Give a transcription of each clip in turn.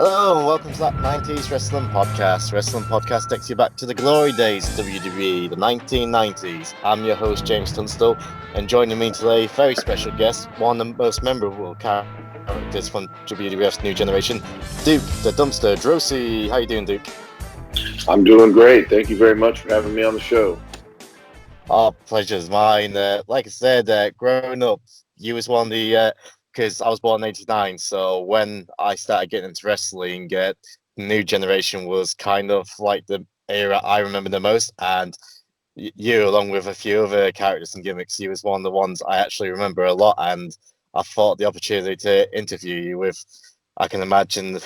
Hello and welcome to that 90s Wrestling Podcast. Wrestling Podcast takes you back to the glory days of WWE, the 1990s. I'm your host, James Tunstall, and joining me today, very special guest, one of the most memorable characters from WWF's new generation, Duke, the Dumpster, Droese. How you doing, Duke? I'm doing great. Thank you very much for having me on the show. Our pleasure's mine. Like I said, growing up, you was one of the... because I was born in '89, so when I started getting into wrestling, the new generation was kind of like the era I remember the most. And you, along with a few other characters and gimmicks, you was one of the ones I actually remember a lot. And I thought the opportunity to interview you with, I can imagine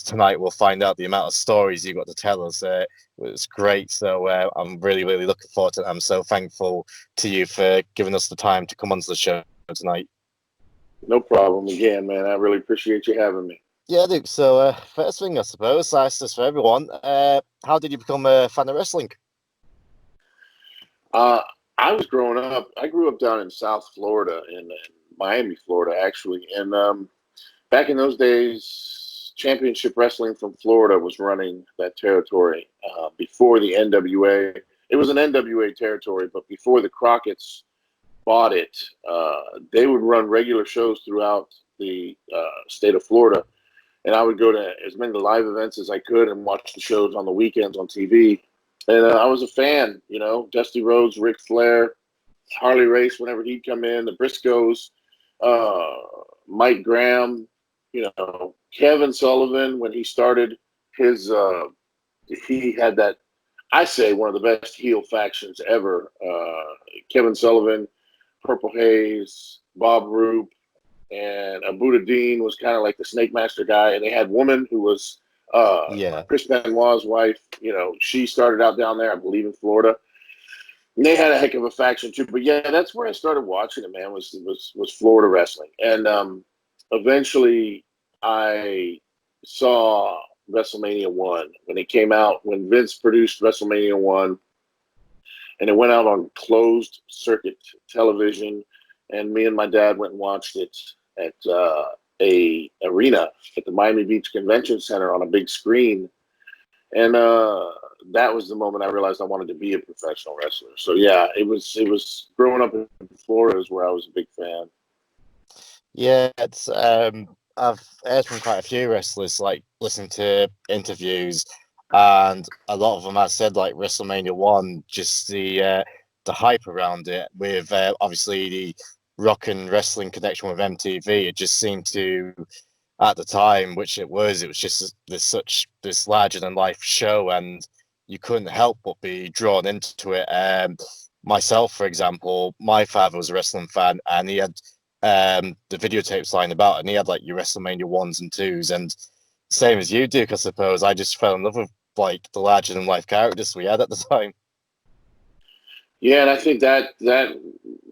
tonight we'll find out the amount of stories you got to tell us. It was great. So I'm really, really looking forward to it. I'm so thankful to you for giving us the time to come onto the show tonight. No problem. Again, man, I really appreciate you having me. Yeah, Duke. So first thing, I suppose, that's just for everyone. How did you become a fan of wrestling? I was growing up. I grew up down in South Florida, in Miami, Florida, actually. And back in those days, Championship Wrestling from Florida was running that territory before the NWA. It was an NWA territory, but before the Crockett's bought it, they would run regular shows throughout the state of Florida. And I would go to as many live events as I could and watch the shows on the weekends on TV. And I was a fan, you know, Dusty Rhodes, Ric Flair, Harley Race whenever he'd come in, the Briscoes, Mike Graham, you know, Kevin Sullivan when he started his, he had that, I say, one of the best heel factions ever. Kevin Sullivan, Purple Haze, Bob Roop, and Abuda Dean was kind of like the Snake Master guy. And they had Woman, who was Chris Benoit's wife. You know, she started out down there, I believe, in Florida. And they had a heck of a faction too. But yeah, that's where I started watching it, man, was Florida wrestling. And eventually I saw WrestleMania 1 when it came out, when Vince produced WrestleMania 1. And it went out on closed circuit television, and me and my dad went and watched it at a arena at the Miami Beach Convention Center on a big screen. And that was the moment I realized I wanted to be a professional wrestler. So yeah, it was growing up in Florida is where I was a big fan. Yeah, it's I've heard from quite a few wrestlers, like listening to interviews, and a lot of them have said like WrestleMania 1, just the hype around it with obviously the rock and wrestling connection with MTV. It just seemed to, at the time, which it was just this larger than life show, and you couldn't help but be drawn into it. Myself, for example, my father was a wrestling fan, and he had the videotapes lying about, and he had like your WrestleMania 1s and 2s, and same as you, Duke, I suppose. I just fell in love with like the larger than life characters we had at the time. Yeah, and I think that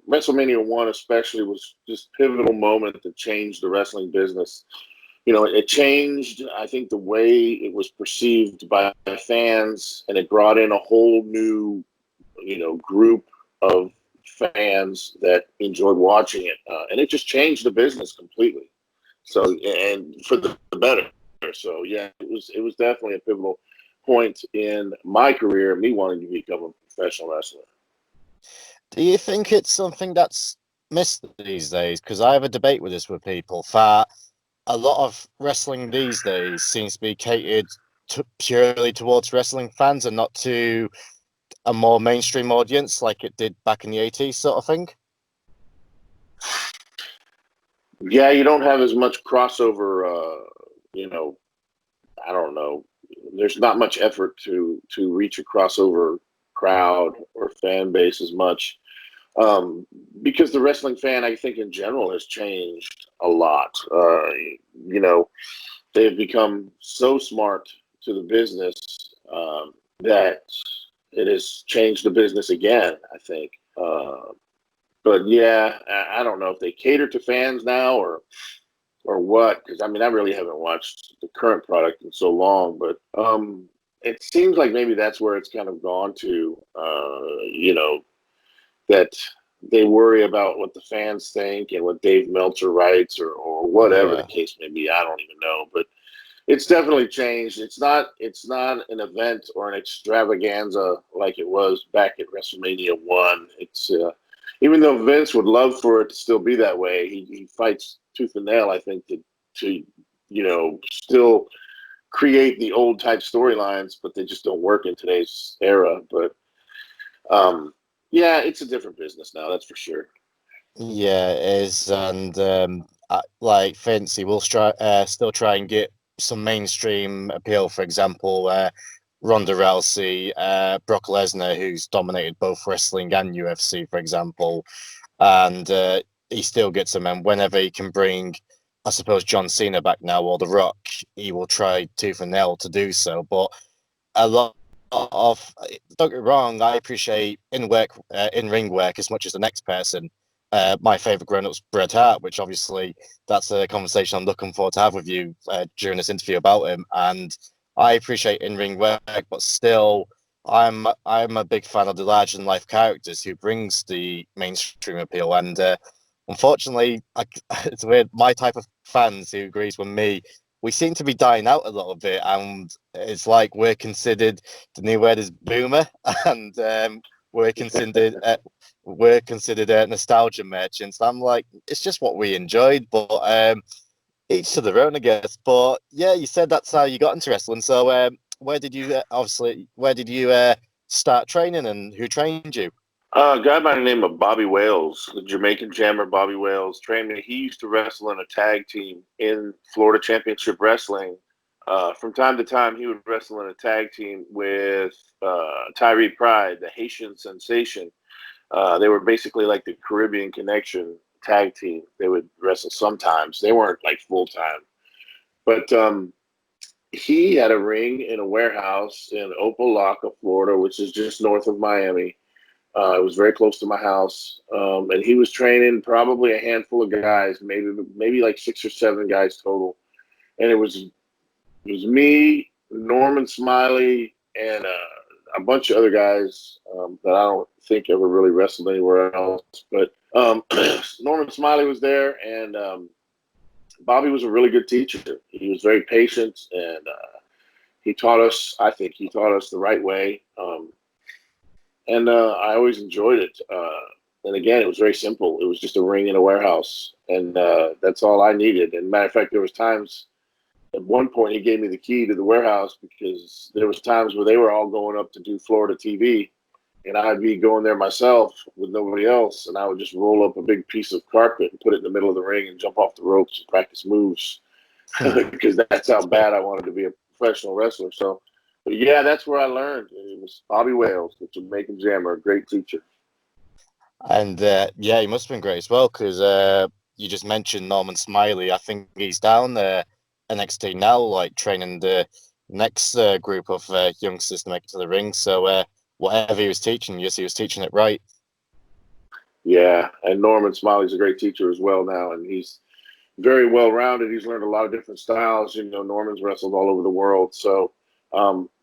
WrestleMania 1 especially was just a pivotal moment that changed the wrestling business. You know, it changed, I think, the way it was perceived by fans, and it brought in a whole new, you know, group of fans that enjoyed watching it. And it just changed the business completely. So, and for the better. So, yeah, it was definitely a pivotal point in my career, me wanting to become a professional wrestler. Do you think it's something that's missed these days? Because I have a debate with this with people that a lot of wrestling these days seems to be catered purely towards wrestling fans and not to a more mainstream audience like it did back in the 80s, sort of thing. Yeah, you don't have as much crossover, you know, I don't know. There's not much effort to reach a crossover crowd or fan base as much. Because the wrestling fan, I think, in general, has changed a lot. You know, they've become so smart to the business that it has changed the business again, I think. But yeah, I don't know if they cater to fans now or what, because I mean, I really haven't watched the current product in so long, but it seems like maybe that's where it's kind of gone to, you know, that they worry about what the fans think and what Dave Meltzer writes or whatever the case may be. I don't even know. But It's definitely changed. It's not an event or an extravaganza like it was back at WrestleMania 1. It's even though Vince would love for it to still be that way, he fights tooth and nail, I think, to still create the old type storylines, but they just don't work in today's era. But yeah, it's a different business now, that's for sure. Yeah, it is, and like Vince, he will still try and get some mainstream appeal. For example, Ronda Rousey, Brock Lesnar, who's dominated both wrestling and UFC, for example, and he still gets them. And whenever he can bring, I suppose, John Cena back now or The Rock, he will try tooth and nail to do so. But a lot of, don't get me wrong, I appreciate in ring work as much as the next person. My favorite grown up's Bret Hart, which obviously that's a conversation I'm looking forward to have with you during this interview about him. And I appreciate in ring work, but still, I'm a big fan of the larger than life characters who brings the mainstream appeal. And unfortunately, it's weird. My type of fans who agrees with me, we seem to be dying out a little bit, and it's like we're considered the new word is boomer, and we're considered nostalgia merchants. I'm like, it's just what we enjoyed, but each to their own, I guess. But yeah, you said that's how you got into wrestling. So where did you start training, and who trained you? A guy by the name of Bobby Wales, the Jamaican jammer Bobby Wales, trained me. He used to wrestle in a tag team in Florida Championship Wrestling. From time to time, he would wrestle in a tag team with Tyree Pride, the Haitian sensation. They were basically like the Caribbean Connection tag team. They would wrestle sometimes. They weren't like full time. But he had a ring in a warehouse in Opelika, Florida, which is just north of Miami. It was very close to my house, and he was training probably a handful of guys, maybe like 6 or 7 guys total. And it was me, Norman Smiley, and a bunch of other guys that I don't think ever really wrestled anywhere else. But Norman Smiley was there, and Bobby was a really good teacher. He was very patient, and he taught us. I think he taught us the right way. And I always enjoyed it. And again, it was very simple. It was just a ring in a warehouse, and that's all I needed. And matter of fact, there was times at one point he gave me the key to the warehouse because there was times where they were all going up to do Florida TV, and I'd be going there myself with nobody else, and I would just roll up a big piece of carpet and put it in the middle of the ring and jump off the ropes and practice moves because that's how bad I wanted to be a professional wrestler. So. But yeah, that's where I learned. It was Bobby Wales, the Jamaican jammer, a great teacher. And yeah, he must have been great as well because you just mentioned Norman Smiley. I think he's down there NXT now, like training the next group of youngsters to make it to the ring. So whatever he was teaching, yes, he was teaching it right. Yeah, and Norman Smiley's a great teacher as well now, and he's very well rounded. He's learned a lot of different styles. Norman's wrestled all over the world, so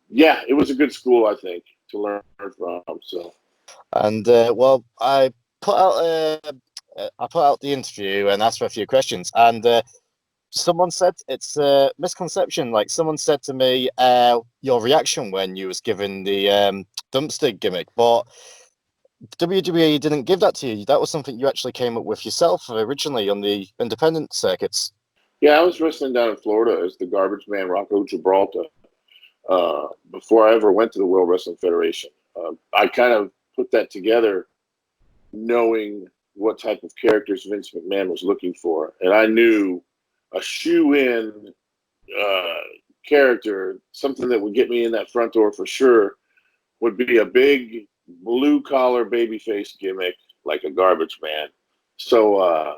yeah, it was a good school, I think, to learn from. So. And well, I put out the interview and asked for a few questions, and someone said it's a misconception. Like someone said to me, your reaction when you was given the dumpster gimmick, but WWE didn't give that to you. That was something you actually came up with yourself originally on the independent circuits. Yeah, I was wrestling down in Florida as the garbage man Rocco Gibraltar before I ever went to the World Wrestling Federation. I kind of put that together knowing what type of characters Vince McMahon was looking for. And I knew a shoe-in character, something that would get me in that front door for sure, would be a big blue-collar babyface gimmick like a garbage man. So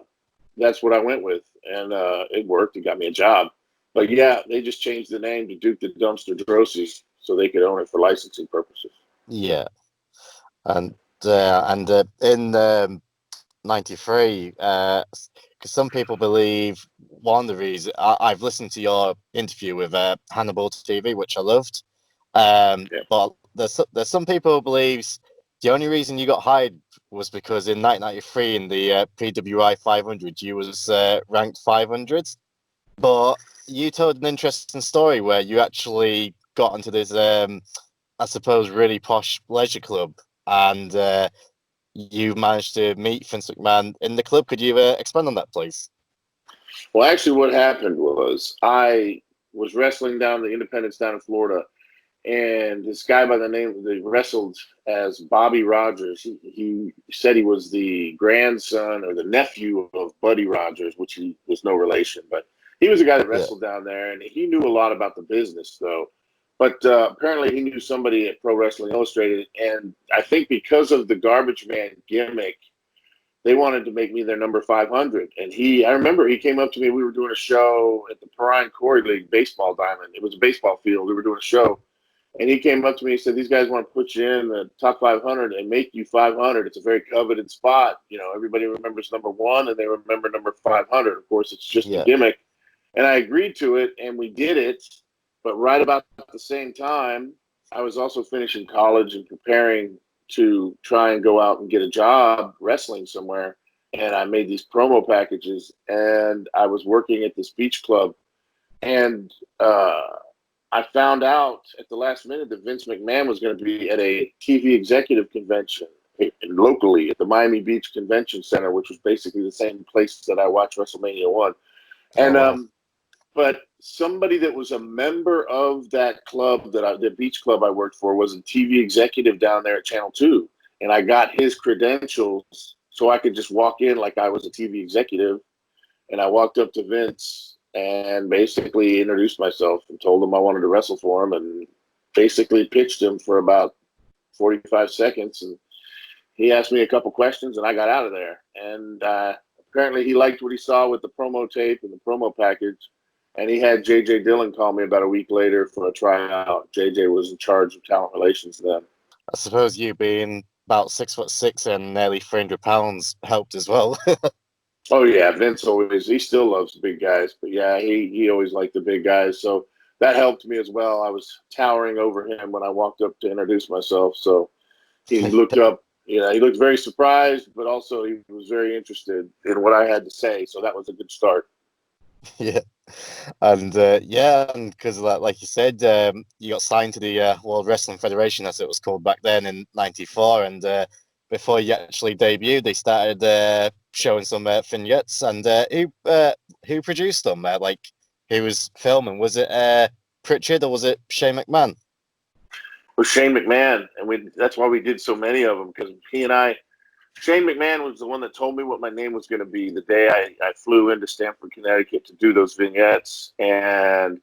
that's what I went with, and it worked. It got me a job. But yeah, they just changed the name to Duke the Dumpster Droese so they could own it for licensing purposes. Yeah, and in '93, because some people believe one of the reasons I've listened to your interview with Hannibal TV, which I loved. Yeah. But there's some people who believes the only reason you got hired was because in 1993 in the PWI 500 you was ranked 500. But you told an interesting story where you actually got into this, I suppose, really posh leisure club, and you managed to meet Vince McMahon in the club. Could you expand on that, please? Well, actually, what happened was I was wrestling down the Independence down in Florida, and this guy by the name they wrestled as Bobby Rogers. He said he was the grandson or the nephew of Buddy Rogers, which he was no relation, but he was a guy that Yeah, wrestled down there, and he knew a lot about the business, though. But apparently, he knew somebody at Pro Wrestling Illustrated, and I think because of the garbage man gimmick, they wanted to make me their number 500. And I remember he came up to me. We were doing a show at the Perrine Corey League baseball diamond. It was a baseball field. We were doing a show, and he came up to me and said, "These guys want to put you in the top 500 and make you 500. It's a very coveted spot. You know, everybody remembers number one and they remember number 500. Of course, it's just a yeah, gimmick." And I agreed to it, and we did it. But right about the same time, I was also finishing college and preparing to try and go out and get a job wrestling somewhere. And I made these promo packages, and I was working at this beach club. And I found out at the last minute that Vince McMahon was going to be at a TV executive convention locally at the Miami Beach Convention Center, which was basically the same place that I watched WrestleMania 1. oh And wow, but somebody that was a member of that club the beach club I worked for was a TV executive down there at Channel 2, and I got his credentials so I could just walk in like I was a TV executive. And I walked up to Vince and basically introduced myself and told him I wanted to wrestle for him, and basically pitched him for about 45 seconds. And he asked me a couple questions, and I got out of there. And apparently he liked what he saw with the promo tape and the promo package. And he had J.J. Dillon call me about a week later for a tryout. J.J. was in charge of talent relations then. I suppose you being about 6'6" and nearly 300 pounds helped as well. Oh yeah, Vince he still loves the big guys, but yeah, he always liked the big guys, so that helped me as well. I was towering over him when I walked up to introduce myself, so he looked up. He looked very surprised, but also he was very interested in what I had to say, so that was a good start. Yeah, and yeah, and because like you said, you got signed to the World Wrestling Federation, as it was called back then in '94, and before you actually debuted, they started showing some vignettes. And who produced them? Like, who was filming? Was it Pritchard or was it Shane McMahon? With Shane McMahon, and that's why we did so many of them, because Shane McMahon was the one that told me what my name was going to be the day I flew into Stamford, Connecticut to do those vignettes. And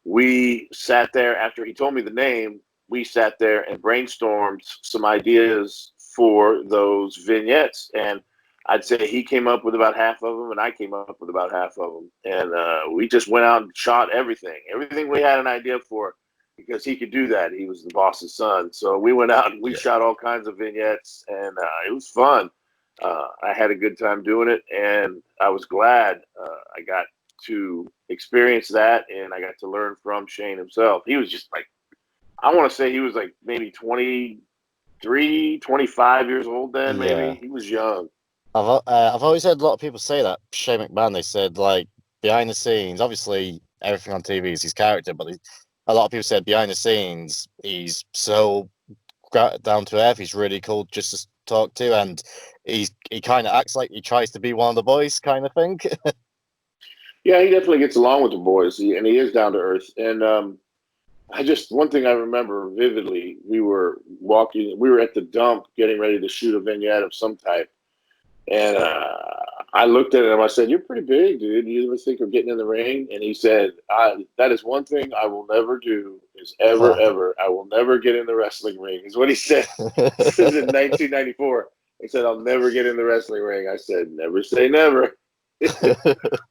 we sat there after he told me the name. We sat there and brainstormed some ideas for those vignettes. And I'd say he came up with about half of them, and I came up with about half of them. And we just went out and shot everything we had an idea for, because he could do that. He was the boss's son. So we went out and we Yeah, shot all kinds of vignettes, and it was fun. I had a good time doing it, and I was glad I got to experience that, and I got to learn from Shane himself. He was just like, I want to say he was like maybe 23, 25 years old then, yeah. maybe. He was young. I've always heard a lot of people say that Shane McMahon. They said like behind the scenes, obviously everything on TV is his character, but a lot of people said behind the scenes he's so down to earth. He's really cool just to talk to, and he kind of acts like he tries to be one of the boys, kind of thing. Yeah, he definitely gets along with the boys, and he is down to earth. And one thing I remember vividly, we were at the dump getting ready to shoot a vignette of some type. And I looked at him. I said, "You're pretty big, dude. You ever think of getting in the ring?" And he said, "That is one thing I will never do. Is ever, ever. I will never get in the wrestling ring." Is what he said. This is in 1994. He said, "I'll never get in the wrestling ring." I said, "Never say never."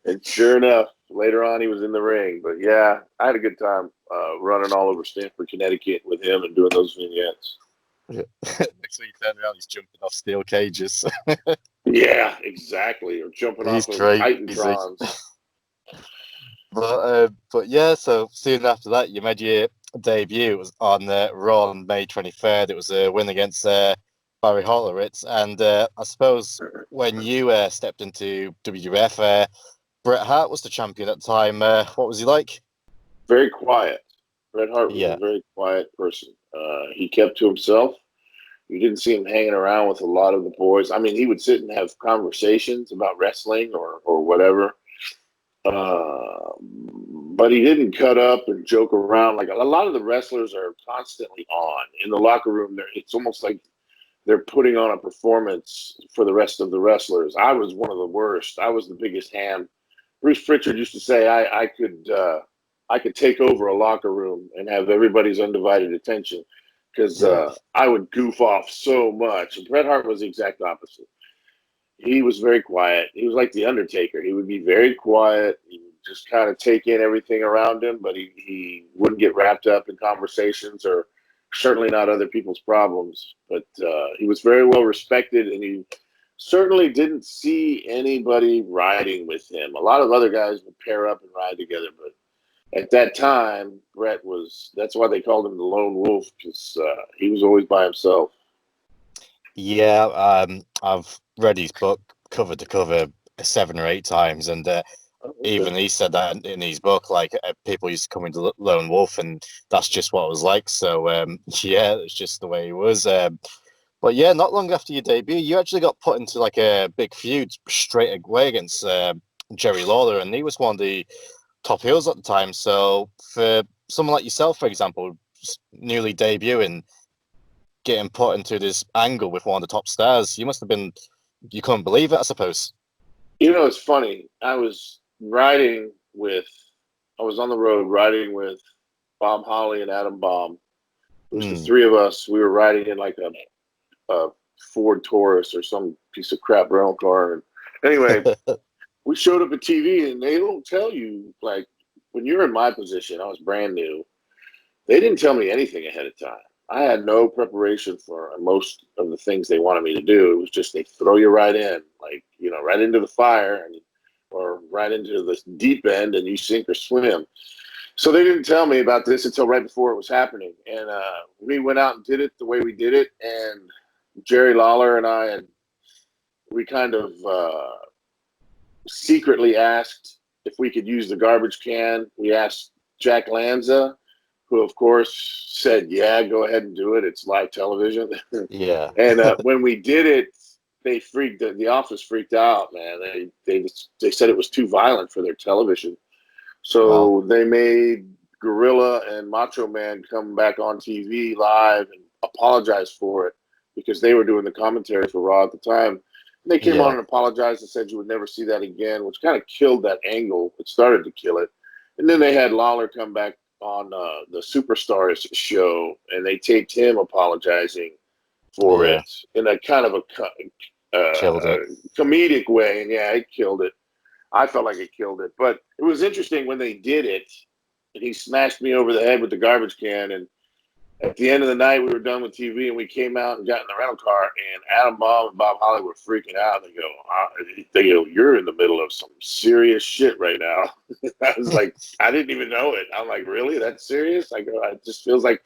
And sure enough, later on, he was in the ring. But yeah, I had a good time running all over Stamford, Connecticut with him and doing those vignettes. Next week, you turn around, he's jumping off steel cages. Yeah, exactly. Or jumping He's off of crazy. Titantrons. But yeah, so soon after that, you made your debut. It was on Raw on May 23rd. It was a win against Barry Horowitz. And I suppose when you stepped into WWF, Bret Hart was the champion at the time. What was he like? Very quiet. Bret Hart was a Yeah, very quiet person. He kept to himself. You didn't see him hanging around with a lot of the boys. I mean, he would sit and have conversations about wrestling or whatever. But he didn't cut up and joke around. Like a lot of the wrestlers are constantly on in the locker room. It's almost like they're putting on a performance for the rest of the wrestlers. I was one of the worst. I was the biggest ham. Bruce Pritchard used to say I could take over a locker room and have everybody's undivided attention because yeah, I would goof off so much. And Bret Hart was the exact opposite. He was very quiet. He was like the Undertaker. He would be very quiet. He would just kind of take in everything around him, but he wouldn't get wrapped up in conversations or certainly not other people's problems. But he was very well respected, and he certainly didn't see anybody riding with him. A lot of other guys would pair up and ride together, but at that time, Brett that's why they called him the Lone Wolf, because he was always by himself. yeah. I've read his book cover to cover 7 or 8 times, and even he said that in his book. Like people used to come into Lone Wolf, and that's just what it was like. So yeah, it's just the way he was. But yeah, not long after your debut, you actually got put into like a big feud straight away against Jerry Lawler, and he was one of the top heels at the time. So for someone like yourself, for example, newly debuting, getting put into this angle with one of the top stars, you must have been, you couldn't believe it, I suppose. It's funny. I was on the road riding with Bob Holly and Adam Baum. It was the Mm. three of us. We were riding in like a Ford Taurus or some piece of crap rental car. And anyway, we showed up at TV, and they don't tell you, like, when you're in my position, I was brand new. They didn't tell me anything ahead of time. I had no preparation for most of the things they wanted me to do. It was just they throw you right in, like, right into the fire or right into the deep end, and you sink or swim. So they didn't tell me about this until right before it was happening. And we went out and did it the way we did it. And Jerry Lawler and we kind of secretly asked if we could use the garbage can. We asked Jack Lanza, who of course said, "Yeah, go ahead and do it. It's live television." Yeah. And when we did it, the office freaked out, man. They said it was too violent for their television, Wow. so they made Gorilla and Macho Man come back on TV live and apologize for it because they were doing the commentary for Raw at the time. And they came on Yeah. and apologized and said you would never see that again, which kind of killed that angle. It started to kill it. And then they had Lawler come back on the Superstars show, and they taped him apologizing for Yeah. it in a kind of Killed a it. comedic way. And yeah, it killed it. I felt like it killed it. But it was interesting when they did it, and he smashed me over the head with the garbage can. And at the end of the night, we were done with TV, and we came out and got in the rental car, and Adam Baum and Bob Holly were freaking out. They go, "You're in the middle of some serious shit right now." I was like, I didn't even know it. I'm like, really? That's serious? I go, it just feels like,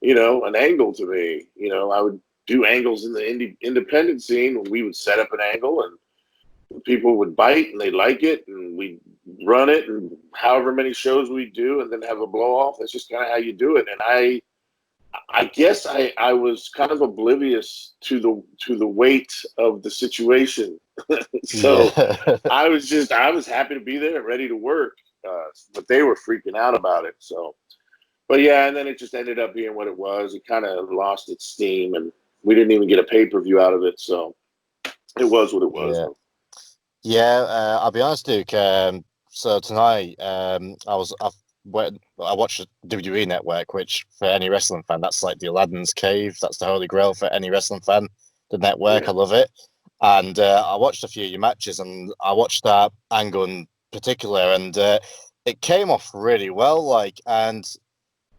an angle to me. I would do angles in the independent scene when we would set up an angle, and people would bite and they like it, and we run it, and however many shows we do, and then have a blow off. That's just kind of how you do it. And I guess I was kind of oblivious to the weight of the situation. So Yeah. I was happy to be there, ready to work, but they were freaking out about it. So, but yeah, and then it just ended up being what it was. It kind of lost its steam, and we didn't even get a pay-per-view out of it. So it was what it was. Yeah. Yeah, I'll be honest, Duke. So tonight, I watched the WWE Network, which for any wrestling fan, that's like the Aladdin's cave. That's the holy grail for any wrestling fan. The network, Yeah. I love it. And I watched a few of your matches, and I watched that angle in particular, and it came off really well. Like, and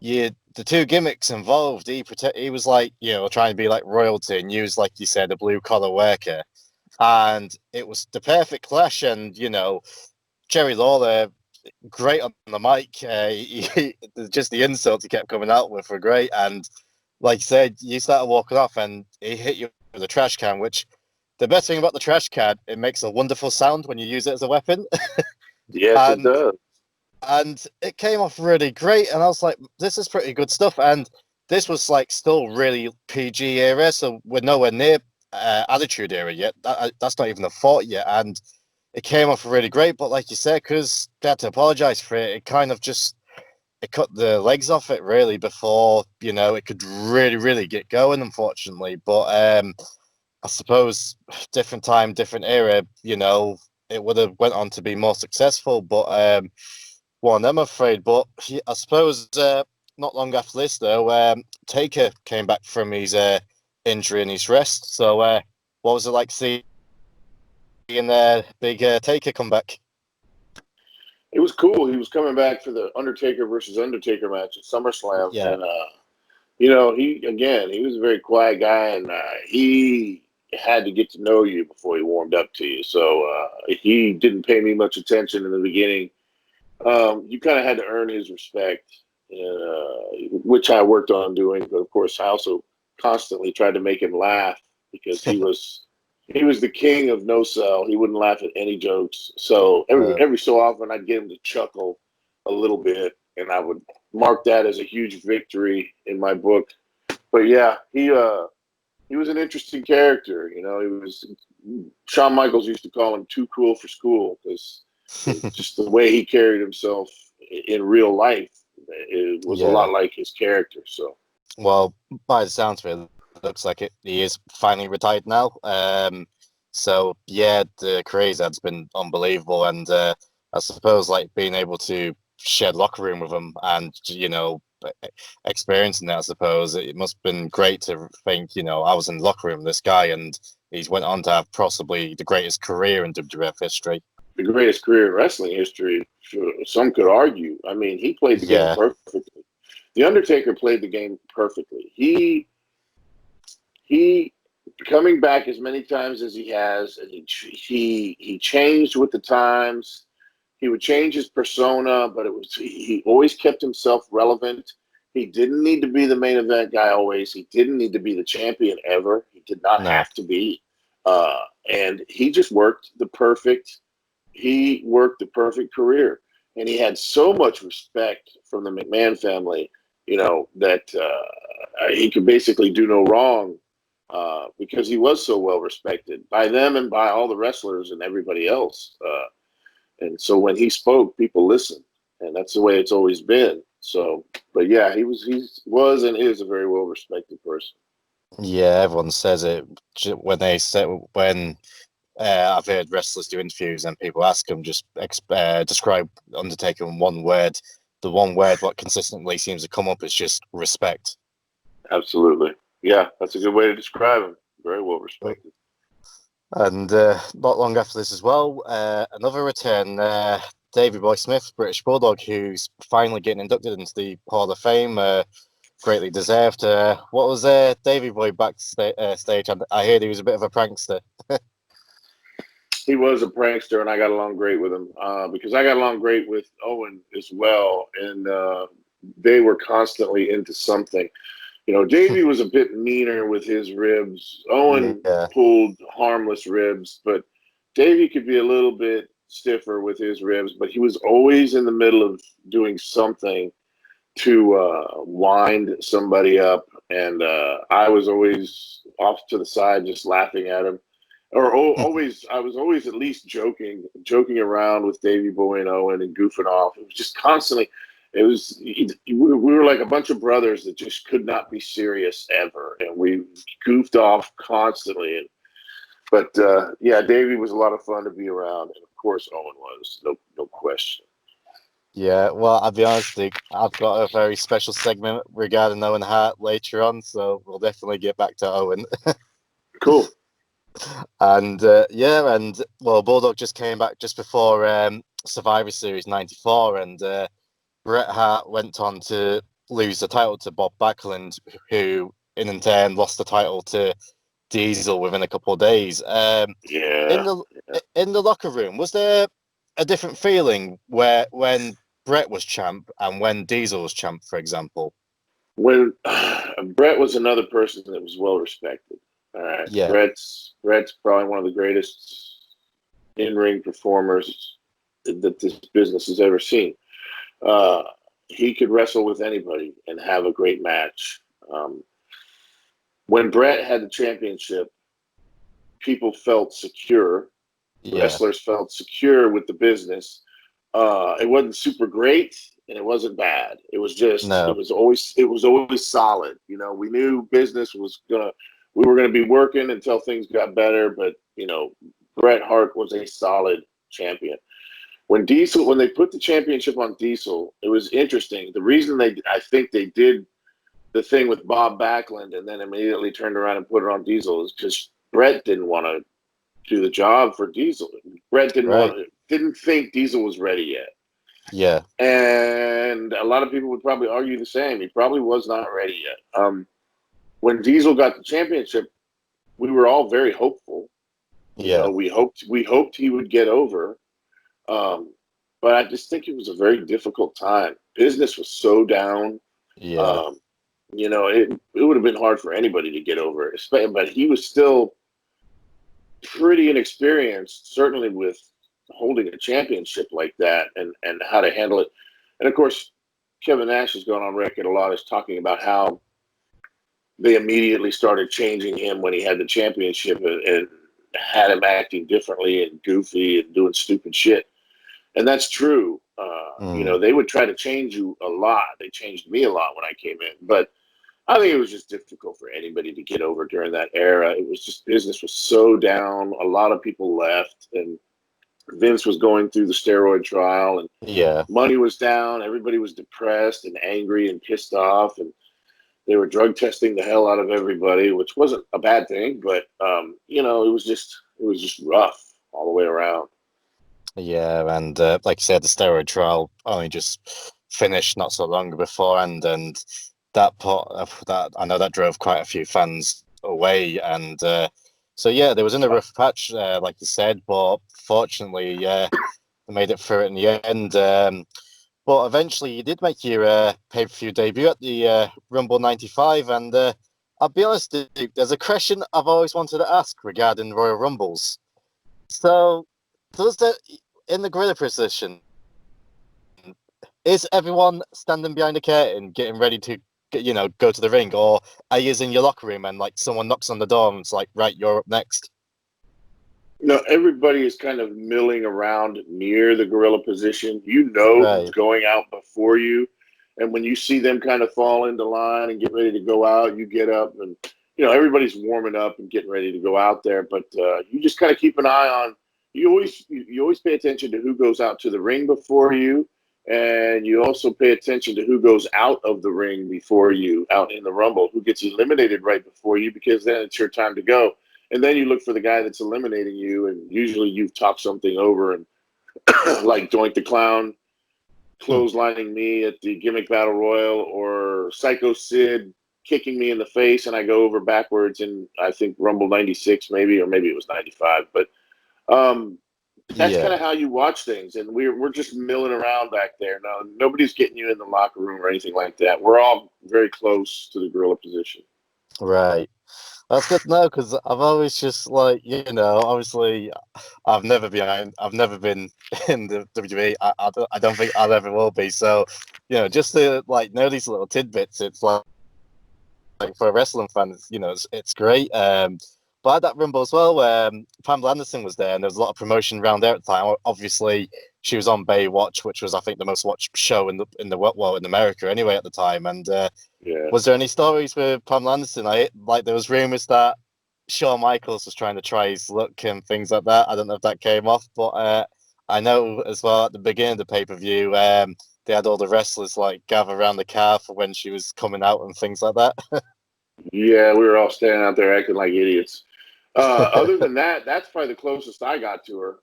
the two gimmicks involved, he was like, trying to be like royalty, and use, like you said, a blue collar worker, and it was the perfect clash. And Jerry Lawler, great on the mic. Just the insults he kept coming out with were great. And like you said, you started walking off, and he hit you with a trash can. Which the best thing about the trash can, it makes a wonderful sound when you use it as a weapon. Yes, it and does. it came off really great. And I was like, this is pretty good stuff. And this was like still really PG era, so we're nowhere near Attitude Era yet. That's not even a thought yet. And it came off really great. But like you said, because they had to apologize for it, it kind of just it cut the legs off it really before it could really get going. Unfortunately, but I suppose different time, different era. It would have went on to be more successful. But one, I'm afraid. But I suppose not long after this, though, Taker came back from his injury and his rest. So, what was it like seeing big Taker come back? It was cool. He was coming back for the Undertaker versus Undertaker match at SummerSlam, Yeah, and he was a very quiet guy, and he had to get to know you before he warmed up to you. So he didn't pay me much attention in the beginning. You kind of had to earn his respect, which I worked on doing. But of course, I also constantly tried to make him laugh because he was the king of no sell. He wouldn't laugh at any jokes. So every so often, I'd get him to chuckle a little bit, and I would mark that as a huge victory in my book. But yeah, he was an interesting character. He was Shawn Michaels used to call him too cool for school because just the way he carried himself in real life, it was a yeah. lot like his character. So Well, by the sounds of it, looks like he is finally retired now. So yeah, the craze has been unbelievable, and I suppose like being able to share the locker room with him and experiencing that. I suppose it must have been great to think, I was in the locker room with this guy, and he's went on to have possibly the greatest career in WWF history. the greatest career in wrestling history, some could argue. I mean, he played the game Yeah, perfectly. The Undertaker played the game perfectly. He coming back as many times as he has, and he changed with the times. He would change his persona, but he always kept himself relevant. He didn't need to be the main event guy always. He didn't need to be the champion ever. He did not no, have to be. And he just worked the perfect. He worked the perfect career, and he had so much respect from the McMahon family. That he could basically do no wrong because he was so well respected by them and by all the wrestlers and everybody else. And so when he spoke, people listened, and that's the way it's always been. So, but yeah, he was and is a very well respected person. yeah. Everyone says it when they say when I've heard wrestlers do interviews and people ask them just describe Undertaker in one word. The one word what consistently seems to come up is just respect. Absolutely, yeah, that's a good way to describe him. Very well respected. And not long after this as well, another return, Davey Boy Smith, British Bulldog, who's finally getting inducted into the Hall of Fame. Greatly deserved. What was Davey Boy backstage? I heard he was a bit of a prankster. He was a prankster, and I got along great with him because I got along great with Owen as well, and they were constantly into something. Davey was a bit meaner with his ribs. Owen Yeah, pulled harmless ribs, but Davey could be a little bit stiffer with his ribs, but he was always in the middle of doing something to wind somebody up. And I was always off to the side just laughing at him. I was always at least joking around with Davey Boy and Owen and goofing off. It was just constantly. We were like a bunch of brothers that just could not be serious ever, and we goofed off constantly. But yeah, Davey was a lot of fun to be around, and of course Owen was, no question. yeah. Well, I'll be honest, Dick, I've got a very special segment regarding Owen Hart later on, so we'll definitely get back to Owen. Cool. And yeah, and well, Bulldog just came back just before Survivor Series '94, and Bret Hart went on to lose the title to Bob Backlund, who in turn lost the title to Diesel within a couple of days. In Yeah. the in the locker room, was there a different feeling where when Bret was champ and when Diesel was champ, for example? When Bret was another person that was well respected. All right, Yeah, Bret's probably one of the greatest in ring performers that this business has ever seen. He could wrestle with anybody and have a great match. When Bret had the championship, people felt secure. Yeah. Wrestlers felt secure with the business. It wasn't super great and it wasn't bad. It was just No. it was always solid. You know, we knew business we were gonna be working until things got better, but you know, Bret Hart was a solid champion. When they put the championship on Diesel, it was interesting. The reason I think they did the thing with Bob Backlund and then immediately turned around and put it on Diesel is because Bret didn't want to do the job for Diesel. Bret Right. didn't think Diesel was ready yet. Yeah. And a lot of people would probably argue the same. He probably was not ready yet. When Diesel got the championship, we were all very hopeful. You Yeah. know, we hoped he would get over. But I just think it was a very difficult time. Business was so down. Yeah. Um, you know, it would have been hard for anybody to get over it. But he was still pretty inexperienced, certainly with holding a championship like that and how to handle it. And of course, Kevin Nash has gone on record a lot as talking about how they immediately started changing him when he had the championship and had him acting differently and goofy and doing stupid shit. And that's true. You know, they would try to change you a lot. They changed me a lot when I came in. But I think it was just difficult for anybody to get over during that era. It was just business was so down. A lot of people left, and Vince was going through the steroid trial, and Yeah. money was down. Everybody was depressed and angry and pissed off, and they were drug testing the hell out of everybody, which wasn't a bad thing, but you know, it was just rough all the way around. Yeah, and like you said, the steroid trial only just finished not so long beforehand, and that part of that I know that drove quite a few fans away, and so yeah, there was in a rough patch, like you said, but fortunately, they made it through it in the end. But eventually, you did make your pay-per-view debut at the Rumble '95, and I'll be honest, Duke, there's a question I've always wanted to ask regarding Royal Rumbles. So, does the in the gorilla position, is everyone standing behind the curtain getting ready to, go to the ring, or are you in your locker room and like someone knocks on the door and it's like, right, you're up next? No, everybody is kind of milling around near the gorilla position. You know who's Right. going out before you. And when you see them kind of fall into line and get ready to go out, you get up and, you know, everybody's warming up and getting ready to go out there. But you just kind of keep an eye on, you always pay attention to who goes out to the ring before you. And you also pay attention to who goes out of the ring before you out in the Rumble, who gets eliminated right before you, because then it's your time to go. And then you look for the guy that's eliminating you, and usually you've talked something over, and like Doink the Clown clotheslining me at the Gimmick Battle Royal, or Psycho Sid kicking me in the face, and I go over backwards in, I think, Rumble 96 maybe, or maybe it was 95. But that's kind Yeah. of how you watch things, and we're just milling around back there. No, nobody's getting you in the locker room or anything like that. We're all very close to the gorilla position. Right. That's good to know because I've always just like, obviously I've never been in the WWE. I don't think I ever will be. So, just to like know these little tidbits, it's like for a wrestling fan, it's great. But at that Rumble as well, Pamela Anderson was there, and there was a lot of promotion around there at the time. Obviously, she was on Baywatch, which was I think the most watched show in America anyway at the time. And Yeah. was there any stories with Pamela Anderson? Like there was rumors that Shawn Michaels was trying to try his luck and things like that. I don't know if that came off, but I know as well at the beginning of the pay-per-view, they had all the wrestlers like gather around the car for when she was coming out and things like that. Yeah, we were all standing out there acting like idiots. Other than that, that's probably the closest I got to her.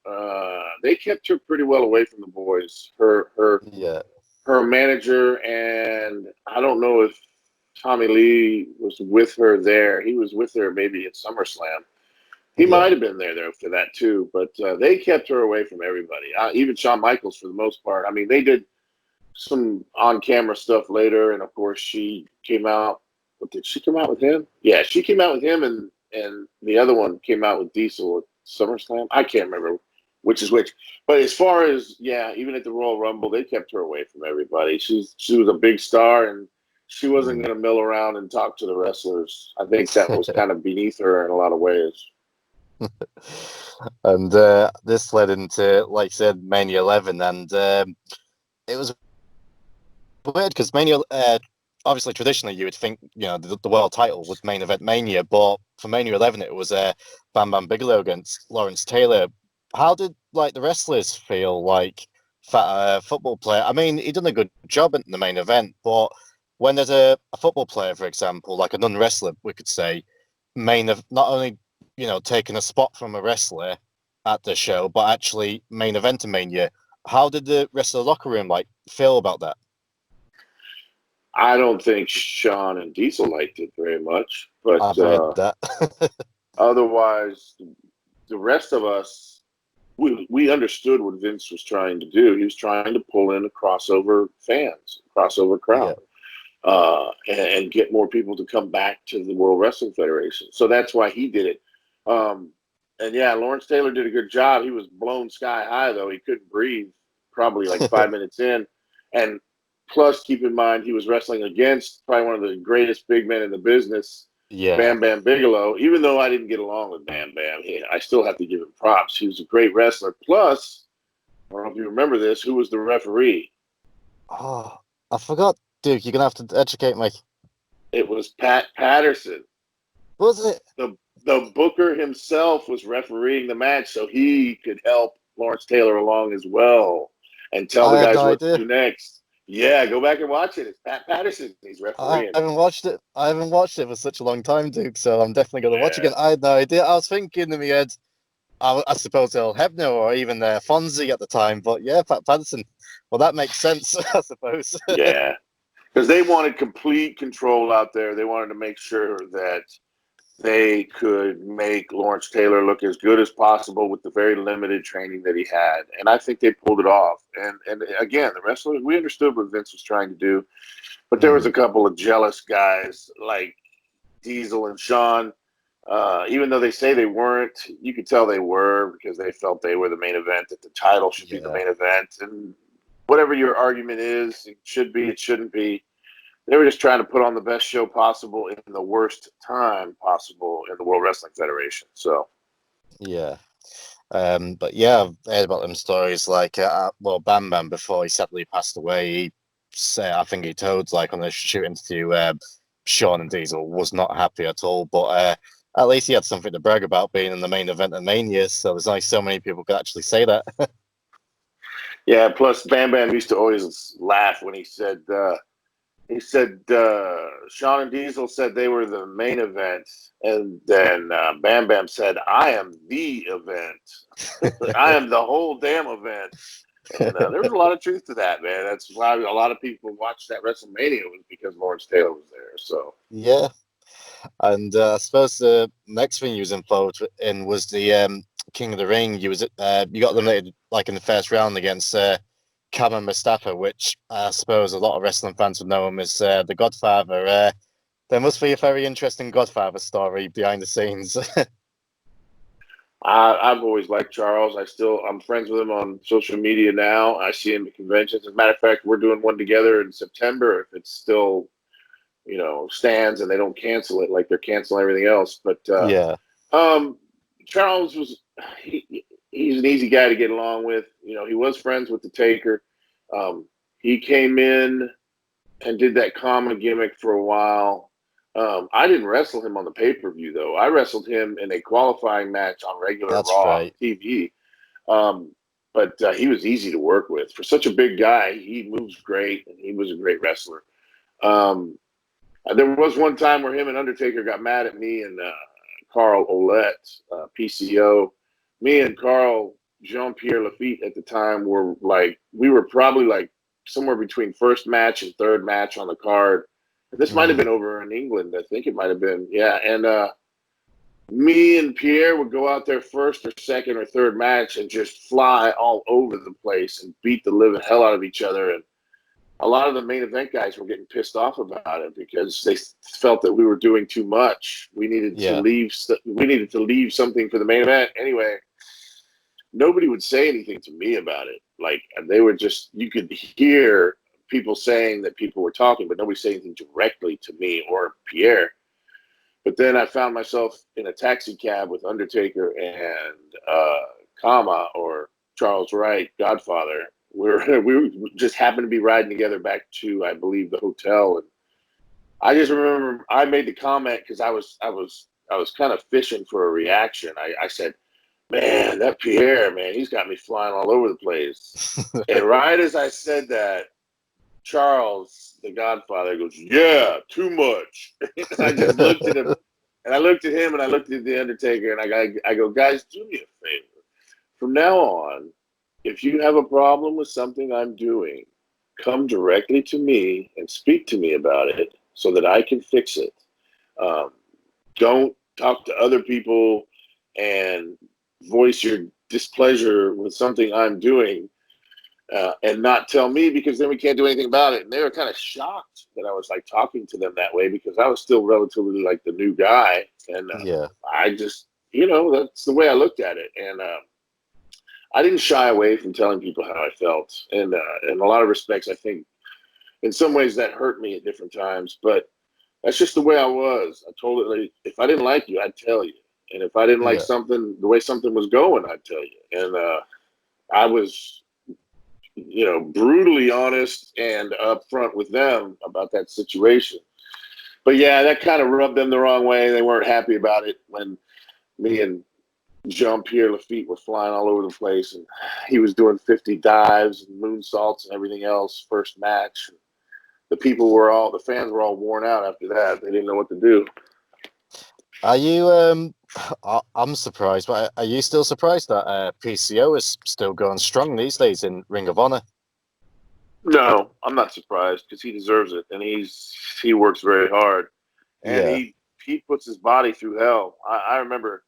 They kept her pretty well away from the boys. Yeah, Her manager, and I don't know if Tommy Lee was with her there. He was with her maybe at SummerSlam. He yeah, might have been there for that too, but they kept her away from everybody. Even Shawn Michaels, for the most part. I mean, they did some on-camera stuff later, and of course, she came out. What, did she come out with him? Yeah, she came out with him, and the other one came out with Diesel at SummerSlam. I can't remember which is which. But as far as even at the Royal Rumble, they kept her away from everybody. She was a big star, and she wasn't going to mill around and talk to the wrestlers. I think that was kind of beneath her in a lot of ways. And this led into, like I said, Mania 11, and it was weird because Mania, obviously, traditionally, you would think, the world title would main event Mania, but for Mania 11, it was Bam Bam Bigelow against Lawrence Taylor. How did, the wrestlers feel like football player? I mean, he done a good job in the main event, but when there's a football player, for example, like a non-wrestler, we could say, not only, taking a spot from a wrestler at the show, but actually main event in Mania. How did the rest of the locker room, feel about that? I don't think Sean and Diesel liked it very much, but I've heard that. Otherwise, the rest of us, we understood what Vince was trying to do. He was trying to pull in a crossover fans, crossover crowd, and get more people to come back to the World Wrestling Federation. So that's why he did it. Lawrence Taylor did a good job. He was blown sky high, though. He couldn't breathe probably like 5 minutes in. And plus, keep in mind, he was wrestling against probably one of the greatest big men in the business, Bam Bam Bigelow. Even though I didn't get along with Bam Bam, I still have to give him props. He was a great wrestler. Plus, I don't know if you remember this, who was the referee? Oh, I forgot, Duke. You're going to have to educate me. It was Pat Patterson. Was it? The booker himself was refereeing the match so he could help Lawrence Taylor along as well and tell the guys what to do next. Yeah, go back and watch it. It's Pat Patterson. He's refereeing. I haven't watched it. I haven't watched it for such a long time, Duke. So I'm definitely going to watch it again. I had no idea. I was thinking in my head, I suppose Earl Hebner or even Fonzie at the time. But yeah, Pat Patterson. Well, that makes sense, I suppose. Yeah, because they wanted complete control out there. They wanted to make sure that they could make Lawrence Taylor look as good as possible with the very limited training that he had. And I think they pulled it off. And again, the wrestlers, we understood what Vince was trying to do. But there was a couple of jealous guys like Diesel and Sean. Even though they say they weren't, you could tell they were because they felt they were the main event, that the title should be the main event. And whatever your argument is, it should be, it shouldn't be. They were just trying to put on the best show possible in the worst time possible in the World Wrestling Federation. So, yeah. But yeah, I've heard about them stories Bam Bam, before he sadly passed away, he said, I think he told, on a shoot interview, Sean and Diesel was not happy at all, but at least he had something to brag about being in the main event of Mania, so there's only so many people could actually say that. Yeah, plus Bam Bam used to always laugh when he said Sean and Diesel said they were the main event, and then Bam Bam said, "I am the event. I am the whole damn event." And there was a lot of truth to that, man. That's why a lot of people watched that WrestleMania, was because Lawrence Taylor was there. So yeah, and I suppose the next thing you was involved in was the King of the Ring. You got eliminated in the first round against Cameron Mustafa, which I suppose a lot of wrestling fans would know him as the Godfather. There must be a very interesting Godfather story behind the scenes. I've always liked Charles. I'm friends with him on social media now. I see him at conventions. As a matter of fact, we're doing one together in September if it's still, stands and they don't cancel it like they're canceling everything else. But yeah, Charles he's an easy guy to get along with. He was friends with the Taker. He came in and did that common gimmick for a while. I didn't wrestle him on the pay-per-view, though. I wrestled him in a qualifying match on regular Raw TV. But he was easy to work with. For such a big guy, he moves great, and he was a great wrestler. There was one time where him and Undertaker got mad at me and Carl Ouellette, PCO. Me and Carl Jean-Pierre Lafitte at the time were we were probably somewhere between first match and third match on the card. This might have been over in England. I think it might have been. Yeah. And me and Pierre would go out there first or second or third match and just fly all over the place and beat the living hell out of each other. And a lot of the main event guys were getting pissed off about it because they felt that we were doing too much. We needed to leave. We needed to leave something for the main event. Anyway, nobody would say anything to me about it. Like, they were just, you could hear people saying that people were talking, but nobody said anything directly to me or Pierre. But then I found myself in a taxi cab with Undertaker and Kama, or Charles Wright, Godfather. We just happened to be riding together back to, I believe, the hotel. And I just remember I made the comment because I was kind of fishing for a reaction. I said, "Man, that Pierre, man, he's got me flying all over the place." And right as I said that, Charles, the Godfather, goes, "Yeah, too much." I just looked at him, and I looked at him, and I looked at the Undertaker, and I go, "Guys, do me a favor. From now on, if you have a problem with something I'm doing, come directly to me and speak to me about it so that I can fix it. Don't talk to other people and voice your displeasure with something I'm doing and not tell me, because then we can't do anything about it." And they were kind of shocked that I was like talking to them that way, because I was still relatively like the new guy. And I just, that's the way I looked at it. And I didn't shy away from telling people how I felt. And in a lot of respects, I think in some ways that hurt me at different times, but that's just the way I was. I told it, like, if I didn't like you, I'd tell you. And if I didn't like something, the way something was going, I'd tell you. And I was, brutally honest and upfront with them about that situation. But yeah, that kind of rubbed them the wrong way. They weren't happy about it when me and Jean-Pierre Lafitte were flying all over the place, and he was doing 50 dives and moonsaults and everything else first match. The fans were all worn out after that. They didn't know what to do. Are you, I'm surprised, but are you still surprised that PCO is still going strong these days in Ring of Honor? No, I'm not surprised, because he deserves it, and he works very hard, and he puts his body through hell. I remember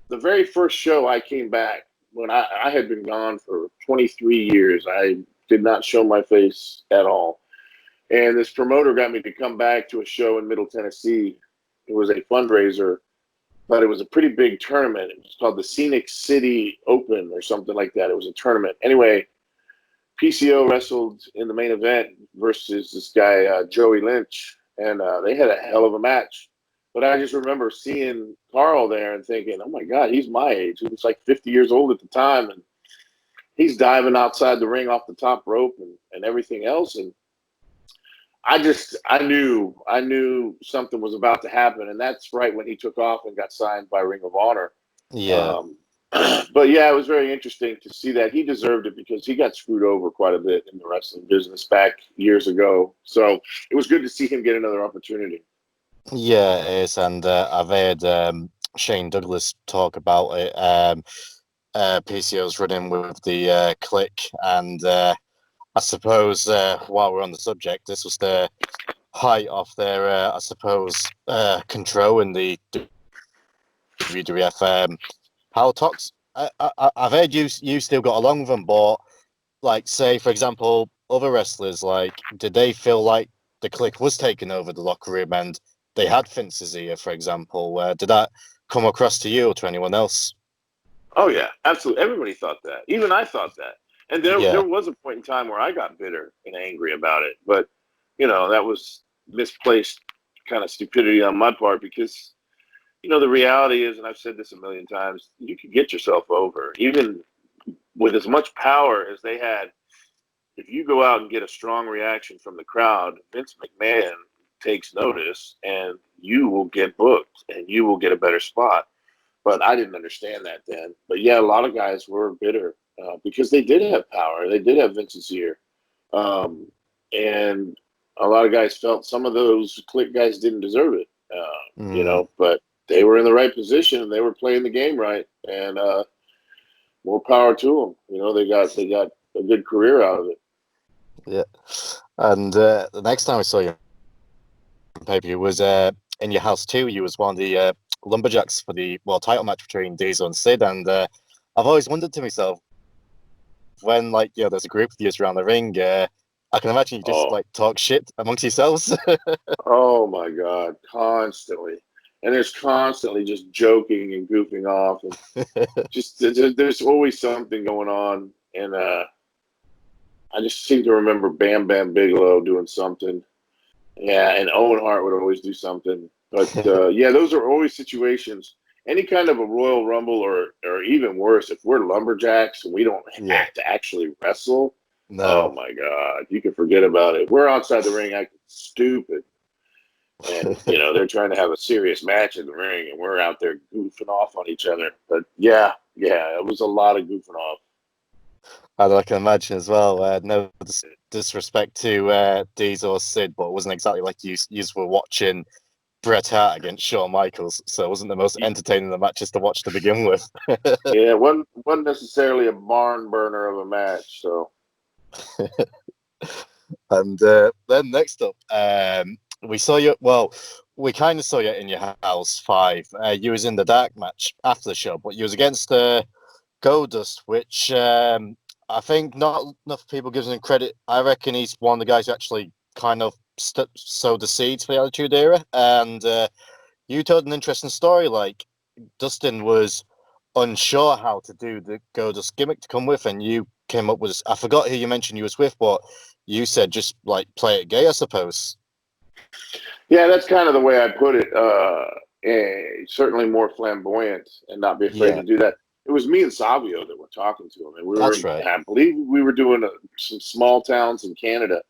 the very first show I came back, when I had been gone for 23 years. I did not show my face at all. And this promoter got me to come back to a show in Middle Tennessee. It was a fundraiser, but it was a pretty big tournament. It was called the Scenic City Open or something like that. It was a tournament. Anyway, PCO wrestled in the main event versus this guy, Joey Lynch, and they had a hell of a match. But I just remember seeing Carl there and thinking, oh my God, he's my age. He was like 50 years old at the time, and he's diving outside the ring off the top rope and everything else. And I knew something was about to happen, and that's right when he took off and got signed by Ring of Honor. Yeah. But yeah, it was very interesting to see that. He deserved it, because he got screwed over quite a bit in the wrestling business back years ago. So it was good to see him get another opportunity. Yeah, it is, and I've heard Shane Douglas talk about it. PCO's running with the Click, and I suppose while we're on the subject, this was the height of their, I suppose, control in the WWF power talks. I've heard you still got along with them, but like, say for example, other wrestlers, like, did they feel like the Click was taking over the locker room and they had Vince's ear, for example? Did that come across to you or to anyone else? Oh yeah, absolutely. Everybody thought that. Even I thought that. And there was a point in time where I got bitter and angry about it, but that was misplaced kind of stupidity on my part, because the reality is, and I've said this a million times, you could get yourself over even with as much power as they had. If you go out and get a strong reaction from the crowd, Vince McMahon takes notice, and you will get booked and you will get a better spot. But I didn't understand that then. But yeah, a lot of guys were bitter because they did have power. They did have Vince's ear. And a lot of guys felt some of those Click guys didn't deserve it, but they were in the right position and they were playing the game right. And more power to them. They got a good career out of it. Yeah. And the next time I saw you on pay-per-view was in your house too. You was one of the lumberjacks for the world title match between Diesel and Sid, and I've always wondered to myself, when there's a group of you around the ring, I can imagine you just talk shit amongst yourselves. Oh my God, constantly. and there's constantly just joking and goofing off, and just there's always something going on. And I just seem to remember Bam Bam Bigelow doing something. Yeah, and Owen Hart would always do something. But yeah, those are always situations. Any kind of a Royal Rumble, or even worse, if we're lumberjacks and we don't have to actually wrestle, oh No. my God, you can forget about it. We're outside the ring acting stupid. And, they're trying to have a serious match in the ring, and we're out there goofing off on each other. But yeah, it was a lot of goofing off. And I can imagine as well, no disrespect to Diesel or Sid, but it wasn't exactly like you were watching Bret Hart against Shawn Michaels, so it wasn't the most entertaining of the matches to watch to begin with. Yeah, it wasn't necessarily a barn burner of a match, so. And then next up, we saw you. Well, we kind of saw you in your house 5. You was in the dark match after the show, but you was against Goldust, which I think not enough people gives him credit. I reckon he's one of the guys who actually kind of sowed the seeds for the Attitude Era. And you told an interesting story. Like Dustin was unsure how to do the Goldust gimmick to come with, and you came up with. I forgot who you mentioned you was with, but you said just like play it gay, I suppose. Yeah, that's kind of the way I put it. Certainly more flamboyant and not be afraid to do that. It was me and Savio that were talking to him, and That's right. I believe we were doing some small towns in Canada,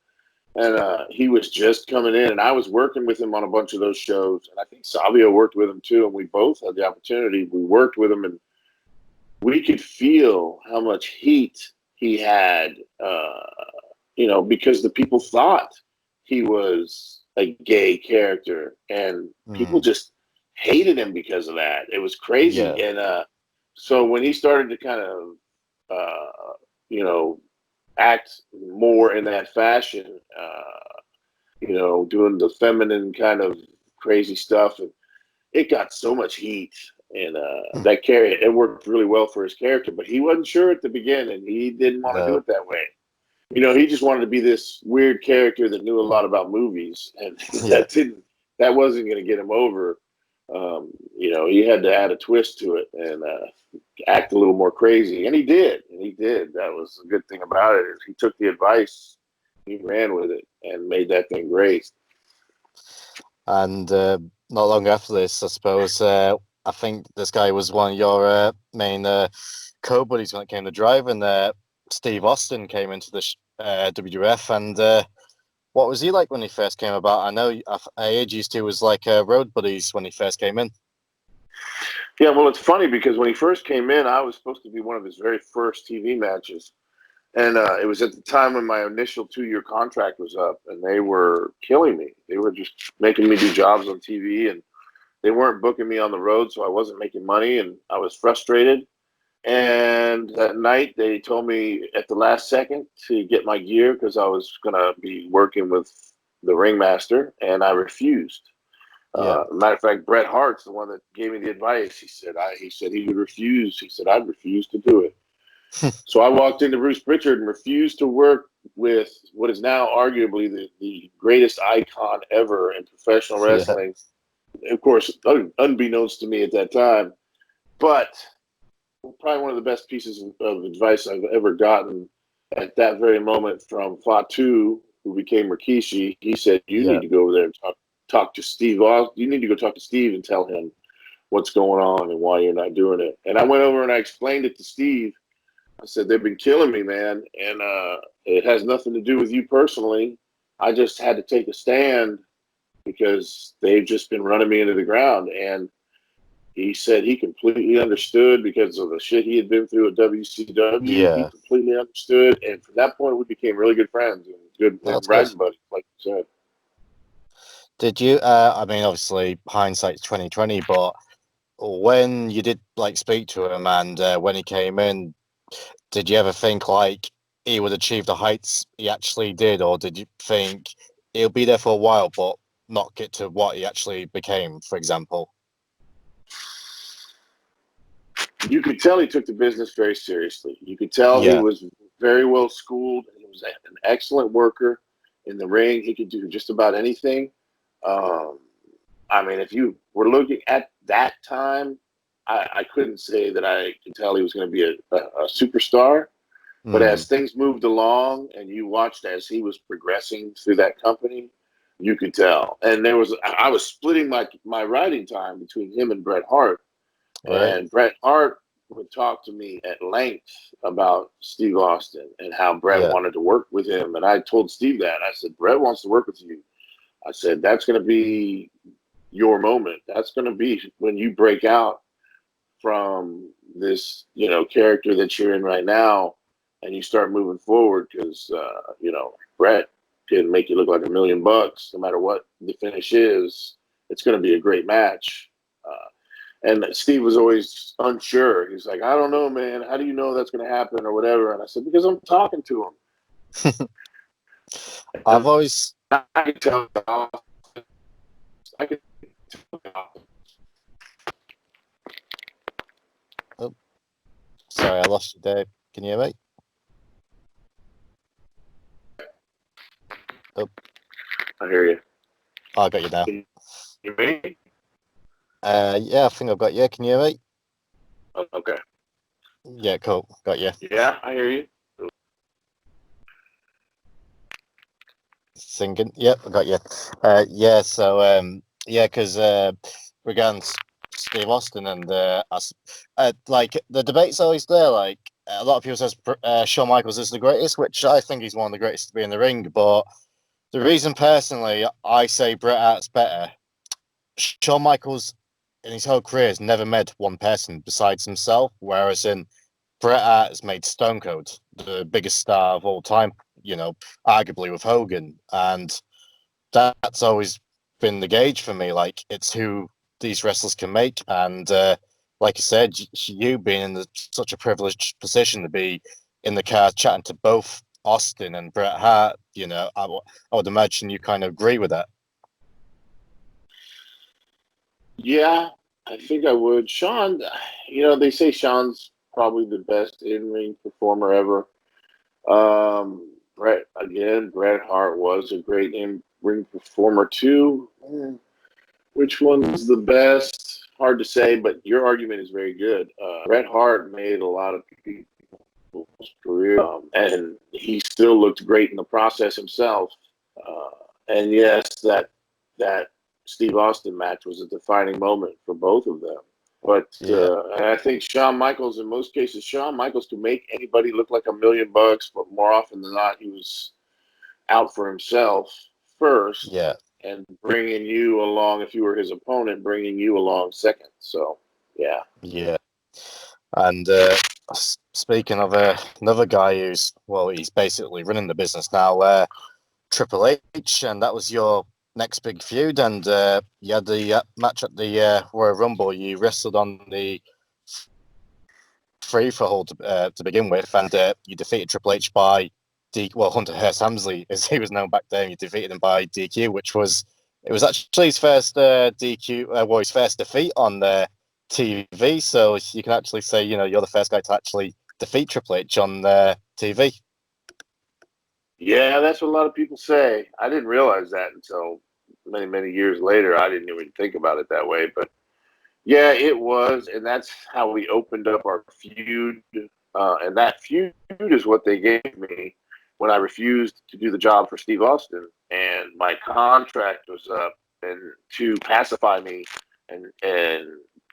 and he was just coming in, and I was working with him on a bunch of those shows, and I think Savio worked with him too, and we both had the opportunity. We worked with him, and we could feel how much heat he had, because the people thought he was a gay character, and people just hated him because of that. It was crazy. Yeah. And so when he started to kind of, act more in that fashion, doing the feminine kind of crazy stuff, and it got so much heat. And it worked really well for his character, but he wasn't sure at the beginning. He didn't want to do it that way. He just wanted to be this weird character that knew a lot about movies, and that wasn't going to get him over. He had to add a twist to it and act a little more crazy, and he did. That was the good thing about it. Is he took the advice, he ran with it, and made that thing great. And not long after this, I suppose, I think this guy was one of your main co-buddies when it came to driving. Steve Austin came into the WWF, and what was he like when he first came about? I know I heard you two was like road buddies when he first came in. Yeah, well, it's funny because when he first came in, I was supposed to be one of his very first TV matches. And it was at the time when my initial 2-year contract was up, and they were killing me. They were just making me do jobs on TV, and they weren't booking me on the road, so I wasn't making money, and I was frustrated. And that night, they told me at the last second to get my gear because I was going to be working with the ringmaster, and I refused. Matter of fact, Bret Hart's the one that gave me the advice. He said he would refuse. He said I'd refuse to do it. So I walked into Bruce Pritchard and refused to work with what is now arguably the greatest icon ever in professional wrestling. Of course, unbeknownst to me at that time, but probably one of the best pieces of advice I've ever gotten at that very moment from Fatu, who became Rikishi. He said, you need to go over there and talk to Steve. You need to go talk to Steve and tell him what's going on and why you're not doing it. And I went over and I explained it to Steve. I said, they've been killing me, man, and it has nothing to do with you personally. I just had to take a stand because they've just been running me into the ground. And he said he completely understood because of the shit he had been through at WCW. He completely understood. And from that point, we became really good friends and good riding buddies, like you said. Did you, I mean, obviously, hindsight's 2020, but when you did like speak to him and when he came in, did you ever think like he would achieve the heights he actually did, or did you think he'll be there for a while but not get to what he actually became, for example? You could tell he took the business very seriously. You could tell he was very well schooled. He was an excellent worker in the ring. He could do just about anything. I mean, if you were looking at that time, I couldn't say that I could tell he was going to be a superstar. But as things moved along and you watched as he was progressing through that company, you could tell. And I was splitting my writing time between him and Bret Hart. Right. And Bret Hart would talk to me at length about Steve Austin and how Bret Yeah. wanted to work with him. And I told Steve that. I said, Bret wants to work with you. I said, that's going to be your moment. That's going to be when you break out from this, character that you're in right now, and you start moving forward because, Bret can make you look like $1,000,000 no matter what the finish is. It's going to be a great match. And Steve was always unsure. He's like, I don't know, man. How do you know that's going to happen or whatever? And I said, because I'm talking to him. I've always. I can tell. I can tell. Oh, sorry, I lost you, Dave. Can you hear me? Oh, I hear you. I got you now. Can you hear me? Yeah, I think I've got you. Can you hear me? Okay. Yeah, cool. Got you. Yeah, I hear you. Singing. Yep, I got you. Yeah, so because regarding Steve Austin and like the debate's always there. Like a lot of people says Shawn Michaels is the greatest, which I think he's one of the greatest to be in the ring. But the reason personally I say Bret Hart's better, Shawn Michaels in his whole career has never met one person besides himself, whereas in Bret Hart has made Stone Cold the biggest star of all time, arguably with Hogan. And that's always been the gauge for me. Like, it's who these wrestlers can make. And like I said, you being in such a privileged position to be in the car chatting to both Austin and Bret Hart, I would imagine you kind of agree with that. Yeah, I think I would. Shawn, they say Shawn's probably the best in-ring performer ever. Bret Hart was a great in-ring performer too. Which one's the best? Hard to say, but your argument is very good. Bret Hart made a lot of people's career, and he still looked great in the process himself. And yes, that Steve Austin match was a defining moment for both of them. But I think Shawn Michaels, in most cases, Shawn Michaels could make anybody look like $1,000,000, but more often than not, he was out for himself first, Yeah. and bringing you along, if you were his opponent, bringing you along second. So, yeah. Yeah. And speaking of another guy he's basically running the business now, Triple H, and that was your next big feud. And you had the match at the Royal Rumble. You wrestled on the free for all to begin with, and you defeated Triple H by Hunter Hearst Helmsley, as he was known back then. You defeated him by DQ, it was actually his first DQ, his first defeat on TV. So you can actually say, you're the first guy to actually defeat Triple H on TV. Yeah, that's what a lot of people say. I didn't realize that until many, many years later. I didn't even think about it that way. But yeah, it was. And that's how we opened up our feud. And that feud is what they gave me when I refused to do the job for Steve Austin. And my contract was up. And to pacify me and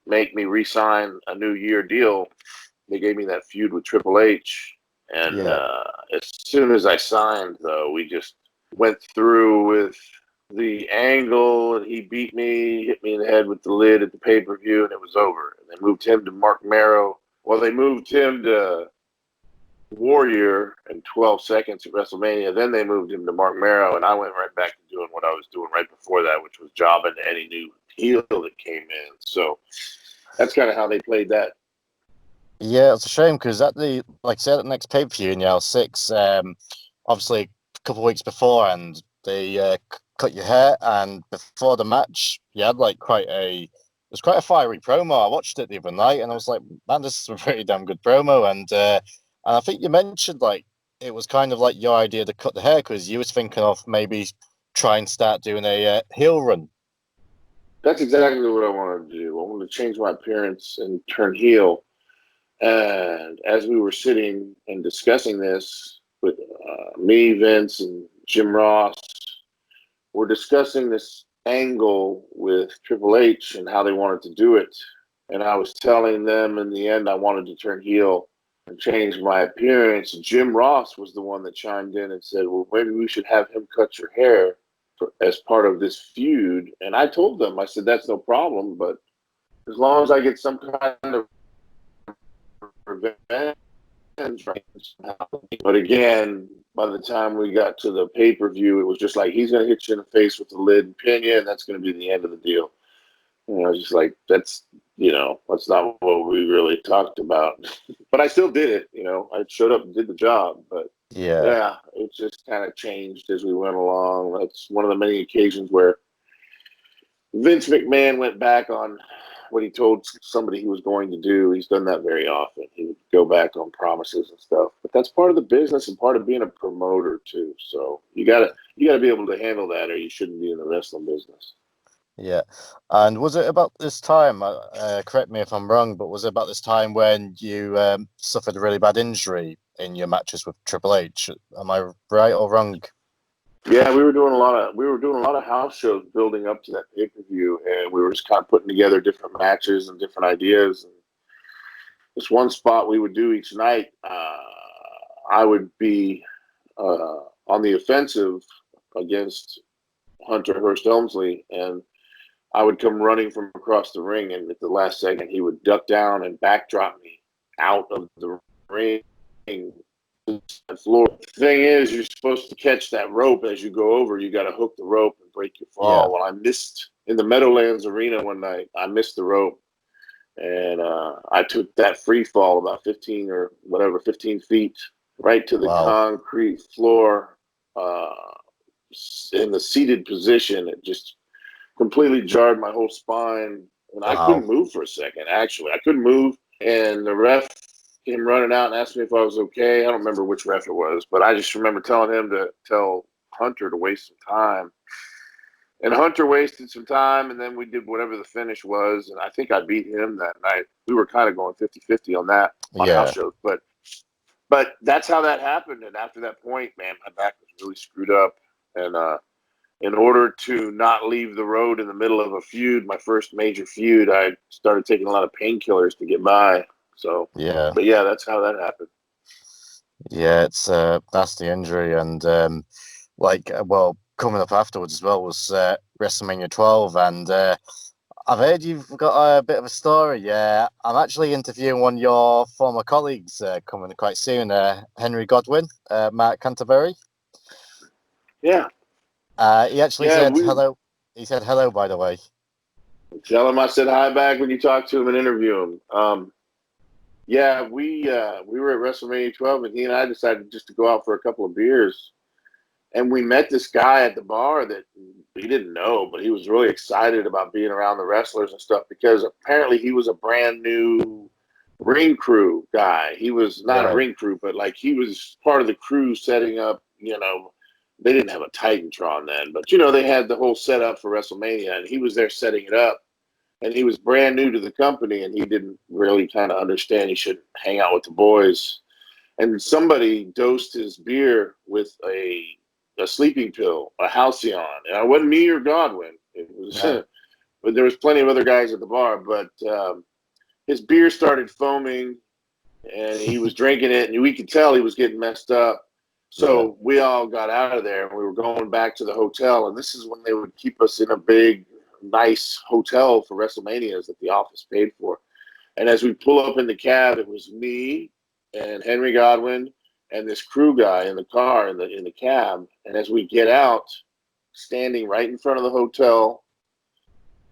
make me re-sign a new year deal, they gave me that feud with Triple H. And as soon as I signed, though, we just went through with the angle. He beat me, hit me in the head with the lid at the pay-per-view, and it was over. And they moved him to Mark Marrow. Well, they moved him to Warrior in 12 seconds at WrestleMania. Then they moved him to Mark Marrow, and I went right back to doing what I was doing right before that, which was jobbing any new heel that came in. So that's kind of how they played that. Yeah, it's a shame because like I said, at the next pay-per-view in Year 6, obviously a couple of weeks before, and they cut your hair, and before the match, you had it was quite a fiery promo. I watched it the other night, and I was like, man, this is a pretty damn good promo. And I think you mentioned it was kind of like your idea to cut the hair because you was thinking of maybe try and start doing a heel run. That's exactly what I wanted to do. I wanted to change my appearance and turn heel. And as we were sitting and discussing this with me, Vince, and Jim Ross, we're discussing this angle with Triple H and how they wanted to do it. And I was telling them in the end I wanted to turn heel and change my appearance. Jim Ross was the one that chimed in and said, well, maybe we should have him cut your hair as part of this feud. And I told them, I said, that's no problem, but as long as I get some kind of revenge. But again, by the time we got to the pay-per-view, it was just like, he's going to hit you in the face with the lid and pin you, and that's going to be the end of the deal. And I was just like, that's not what we really talked about. But I still did it, I showed up and did the job. But yeah, it just kind of changed as we went along. That's one of the many occasions where Vince McMahon went back on what he told somebody he was going to do. He's done that very often. He would go back on promises and stuff. But that's part of the business and part of being a promoter too. So you gotta be able to handle that, or you shouldn't be in the wrestling business. Yeah. And was it about this time, correct me if I'm wrong, but was it about this time when you suffered a really bad injury in your matches with Triple H? Am I right or wrong? Yeah, we were doing a lot of house shows building up to that pay-per-view, and we were just kind of putting together different matches and different ideas. And this one spot we would do each night, I would be on the offensive against Hunter Hearst Helmsley, and I would come running from across the ring, and at the last second, he would duck down and backdrop me out of the ring. Floor. The thing is, you're supposed to catch that rope as you go over. You got to hook the rope and break your fall. Yeah. Well, I missed in the Meadowlands Arena one night. I missed the rope, and I took that free fall about 15 feet, right to the concrete floor in the seated position. It just completely jarred my whole spine, and I couldn't move for a second. Actually, I couldn't move, and the ref came running out and asked me if I was okay. I don't remember which ref it was, but I just remember telling him to tell Hunter to waste some time. And Hunter wasted some time, and then we did whatever the finish was, and I think I beat him that night. We were kind of going 50-50 on that on house shows. But that's how that happened. And after that point, man, my back was really screwed up. And in order to not leave the road in the middle of a feud, my first major feud, I started taking a lot of painkillers to get by. So, but yeah, that's how that happened. Yeah, it's a nasty injury, and coming up afterwards as well was WrestleMania 12, and I've heard you've got a bit of a story. Yeah, I'm actually interviewing one of your former colleagues coming quite soon, Henry Godwin, Mark Canterbury. Yeah. He actually said hello. He said hello, by the way. Tell him I said hi back when you talk to him and interview him. Yeah, we were at WrestleMania 12, and he and I decided just to go out for a couple of beers. And we met this guy at the bar that we didn't know, but he was really excited about being around the wrestlers and stuff because apparently he was a brand new ring crew guy. He was not a ring crew, but like he was part of the crew setting up, they didn't have a Titantron then, but they had the whole setup for WrestleMania, and he was there setting it up. And he was brand new to the company, and he didn't really kind of understand he should hang out with the boys. And somebody dosed his beer with a sleeping pill, a Halcyon. And it wasn't me or Godwin. It was, but there was plenty of other guys at the bar. But his beer started foaming, and he was drinking it, and we could tell he was getting messed up. So we all got out of there, and we were going back to the hotel. And this is when they would keep us in a big, nice hotel for WrestleManias that the office paid for. And as we pull up in the cab, it was me and Henry Godwin and this crew guy in the car in the cab. And as we get out, standing right in front of the hotel,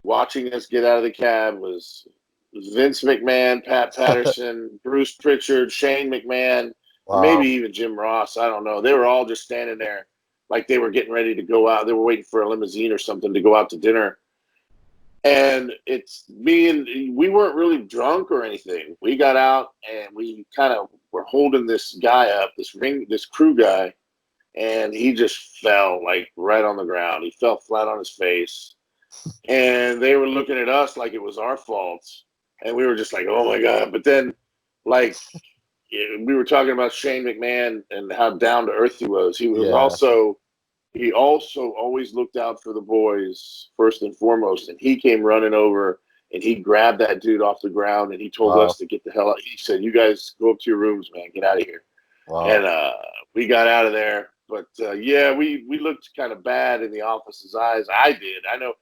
watching us get out of the cab was Vince McMahon, Pat Patterson, Bruce Pritchard, Shane McMahon, maybe even Jim Ross. I don't know. They were all just standing there like they were getting ready to go out. They were waiting for a limousine or something to go out to dinner. And it's me, and we weren't really drunk or anything. We got out and we kind of were holding this guy up, this crew guy, and he just fell like right on the ground. He fell flat on his face. and they were looking at us like it was our fault, and we were just like, oh my god. But then, like, we were talking about Shane McMahon and how down to earth he was. Yeah. He also always looked out for the boys first and foremost, and he came running over and he grabbed that dude off the ground and he told us Wow. to get the hell out. He said, "You guys go up to your rooms, man. Get out of here." And Wow. we got out of there. But yeah, we looked kind of bad in the office's eyes. I did. I know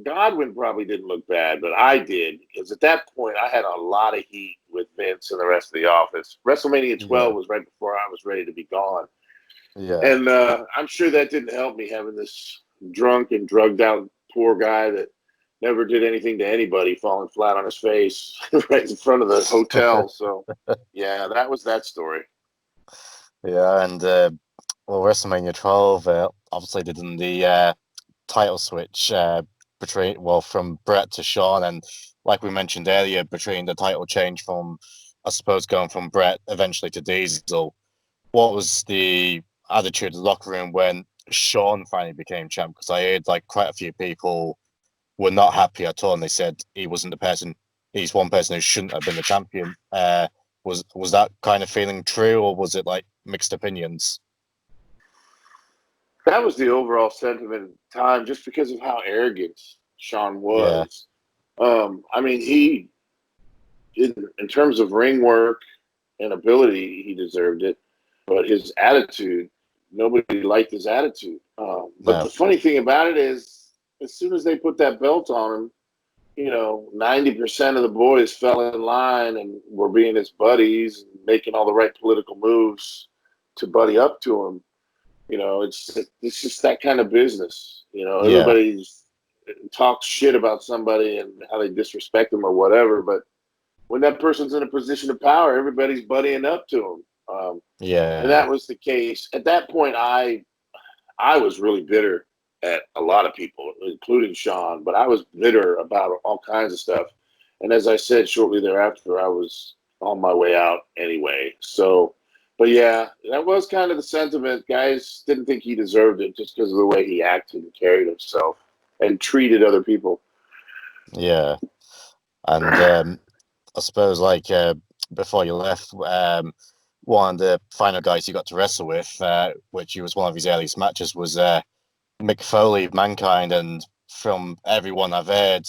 Godwin probably didn't look bad, but I did, because at that point I had a lot of heat with Vince and the rest of the office. WrestleMania 12 Yeah. was right before I was ready to be gone, Yeah. and I'm sure that didn't help me, having this drunk and drugged out poor guy that never did anything to anybody falling flat on his face right in front of the hotel. So yeah, that was that story. Yeah. And well, WrestleMania 12 obviously did in the title switch between from Brett to Shawn, and like we mentioned earlier, between the title change from, I suppose, going from Brett eventually to Diesel. What was the attitude of the locker room when Shawn finally became champ? Because I heard like quite a few people were not happy at all, and they said he wasn't the person. He's one person who shouldn't have been the champion. Was that kind of feeling true, or was it like mixed opinions? That was the overall sentiment at the time, just because of how arrogant Shawn Yeah, was. I mean, in terms of ring work and ability, he deserved it. But his attitude, nobody liked his attitude. But no, the funny thing about it is, as soon as they put that belt on him, 90% of the boys fell in line and were being his buddies and making all the right political moves to buddy up to him. It's just that kind of business. yeah, Everybody's talks shit about somebody and how they disrespect them or whatever, but when that person's in a position of power, everybody's buddying up to them. And yeah, that was the case. At that point, I was really bitter at a lot of people, including Shawn, but I was bitter about all kinds of stuff. And as I said, shortly thereafter, I was on my way out anyway. So, but yeah, that was kind of the sentiment. Guys didn't think he deserved it just because of the way he acted and carried himself and treated other people. yeah. And I suppose like before you left, one of the final guys you got to wrestle with, which he was one of his earliest matches, was Mick Foley of Mankind. And from everyone I've heard,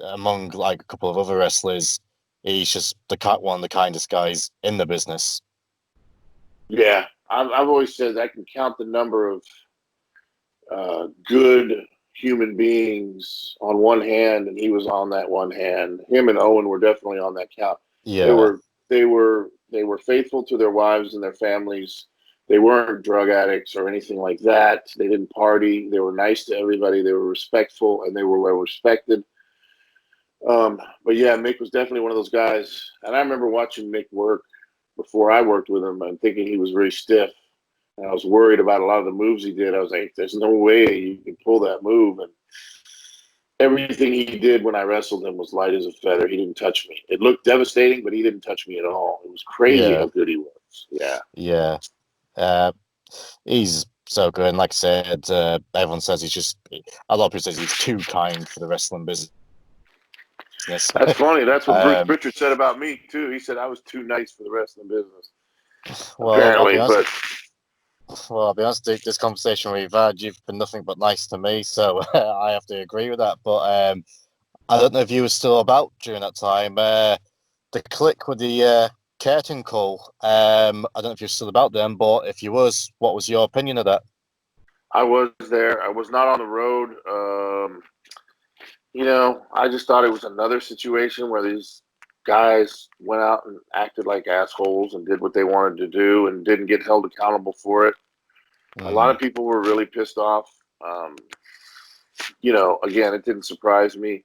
among like a couple of other wrestlers, he's just one of the kindest guys in the business. Yeah, I've always said I can count the number of good human beings on one hand, and he was on that one hand. Him and Owen were definitely on that count. They Yeah, were they were faithful to their wives and their families. They weren't drug addicts or anything like that. They didn't party. They were nice to everybody. They were respectful, and they were well respected. But yeah, Mick was definitely one of those guys. And I remember watching Mick work before I worked with him and thinking he was very stiff. And I was worried about a lot of the moves he did. I was like, there's no way you can pull that move. And everything he did when I wrestled him was light as a feather. He didn't touch me. It looked devastating, but he didn't touch me at all. It was crazy yeah, how good he was. Yeah. yeah. Uh, he's so good. And like I said, everyone says he's just, a lot of people says he's too kind for the wrestling business. That's funny. That's what Bruce um, Pritchard said about me, too. He said I was too nice for the wrestling business, well, I'll be apparently. honest. But Well, I'll be honest. This conversation we've had, you've been nothing but nice to me, so I have to agree with that. But I don't know if you were still about during that time. The click with the curtain call. I don't know if you're still about then, but if you was, what was your opinion of that? I was there. I was not on the road. I just thought it was another situation where these guys went out and acted like assholes and did what they wanted to do and didn't get held accountable for it. A lot Mm, of people were really pissed off. Again, it didn't surprise me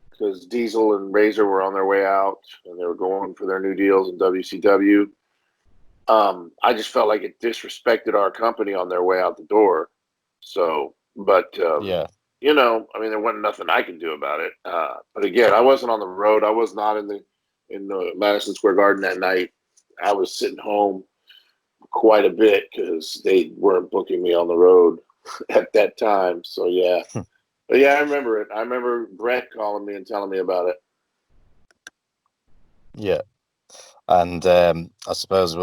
because Diesel and Razor were on their way out and they were going for their new deals in WCW. I just felt like it disrespected our company on their way out the door. So, but yeah, I mean, there wasn't nothing I could do about it. But again, I wasn't on the road. I was not in the Madison Square Garden that night. I was sitting home quite a bit because they weren't booking me on the road at that time. So yeah, But yeah, I remember it. I remember Brett calling me and telling me about it. Yeah, and I suppose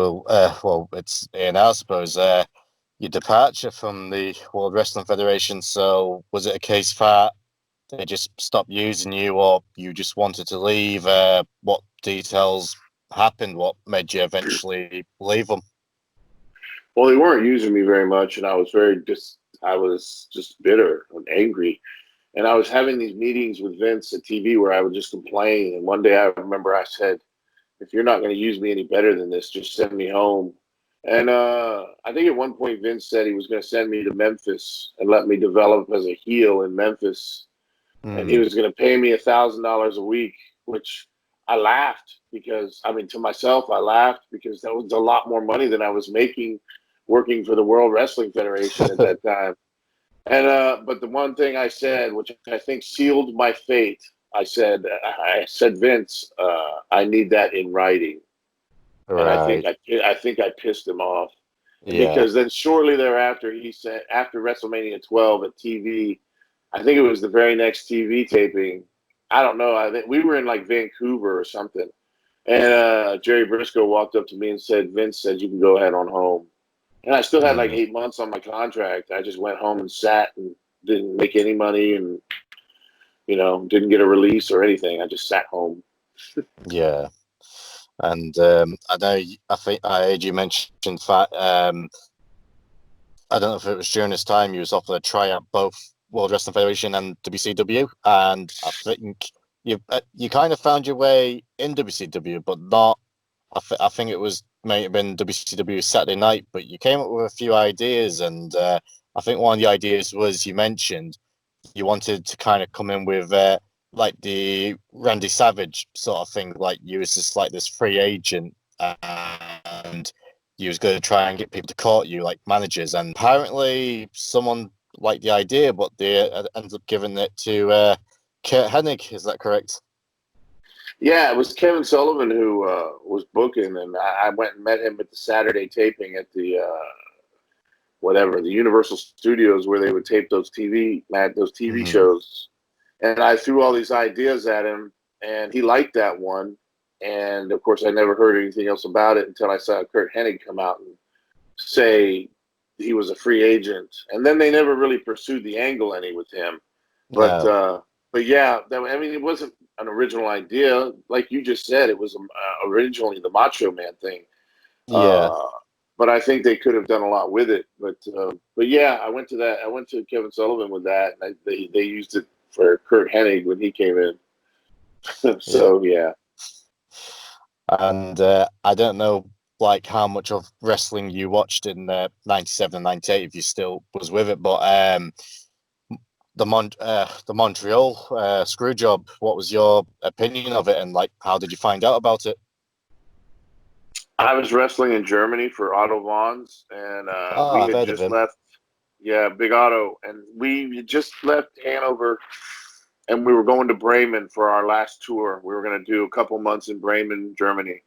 it's in. I suppose your departure from the World Wrestling Federation. So was it a case that they just stopped using you, or you just wanted to leave? What details happened? What made you eventually leave them? Well, they weren't using me very much, and I was just bitter and angry. And I was having these meetings with Vince at TV where I would just complain. And one day I remember I said, if you're not going to use me any better than this, just send me home. And I think at one point Vince said he was going to send me to Memphis and let me develop as a heel in Memphis. And he Mm, was going to pay me $1,000 a week, which I laughed because, I mean, to myself, I laughed because that was a lot more money than I was making working for the World Wrestling Federation at that time. And but the one thing I said, which I think sealed my fate, I said, Vince, I need that in writing, and right. I think I pissed him off Yeah. because then shortly thereafter he said after WrestleMania 12 at TV, I think it was the very next TV taping. I don't know. I think we were in like Vancouver or something, and Jerry Briscoe walked up to me and said, Vince said you can go ahead on home. And I still had like Mm, 8 months on my contract. I just went home and sat and didn't make any money and, didn't get a release or anything. I just sat home. yeah. And I know I think I heard you mentioned that I don't know if it was during this time you was offered a try at both World Wrestling Federation and WCW, and I think you kind of found your way in WCW, but not. I think it was may have been WCW Saturday Night, but you came up with a few ideas, and I think one of the ideas was you mentioned you wanted to kind of come in with like the Randy Savage sort of thing, like you was just like this free agent, and you was going to try and get people to court you, like managers. And apparently, someone liked the idea, but they ended up giving it to Kurt Hennig. Is that correct? Yeah, it was Kevin Sullivan who was booking, and I went and met him at the Saturday taping at the the Universal Studios where they would tape those TV Mm, shows. And I threw all these ideas at him, and he liked that one. And of course, I never heard anything else about it until I saw Kurt Hennig come out and say he was a free agent. And then they never really pursued the angle any with him. But no. yeah, I mean, it wasn't an original idea, like you just said. It was originally the Macho Man thing. Yeah. Uh, but I think they could have done a lot with it. But yeah, I went to that. I went to Kevin Sullivan with that, and they used it for Kurt Hennig when he came in. Yeah. So yeah, And I don't know like how much of wrestling you watched in 97 and 98 if you still was with it, but the Montreal screw job, what was your opinion of it, and like how did you find out about it? I was wrestling in Germany for Otto Vons, and Oh, we I've had heard of just him. left. Yeah, Big Otto, and we had just left Hanover, and we were going to Bremen for our last tour. We were going to do a couple months in Bremen, Germany.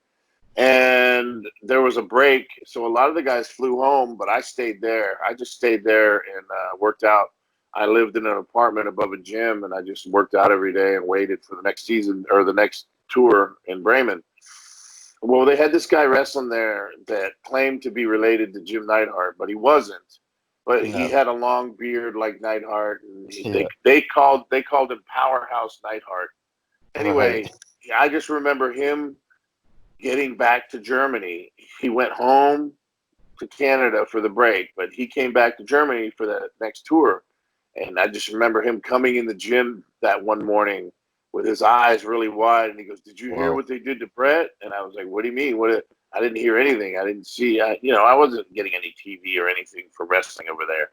And there was a break, so a lot of the guys flew home, but I stayed there. I just stayed there and worked out. I lived in an apartment above a gym, and I just worked out every day and waited for the next season or the next tour in Bremen. Well, they had this guy wrestling there that claimed to be related to Jim Neidhart, but he wasn't. But he No. had a long beard like Neidhart, and Yeah. they called him Powerhouse Neidhart. Right. Anyway, I just remember him getting back to Germany. He went home to Canada for the break, but he came back to Germany for the next tour. And I just remember him coming in the gym that one morning with his eyes really wide, and he goes, "Did you hear Well, what they did to Brett?" And I was like, "What do you mean? What?" I didn't hear anything. I didn't see. I wasn't getting any TV or anything for wrestling over there.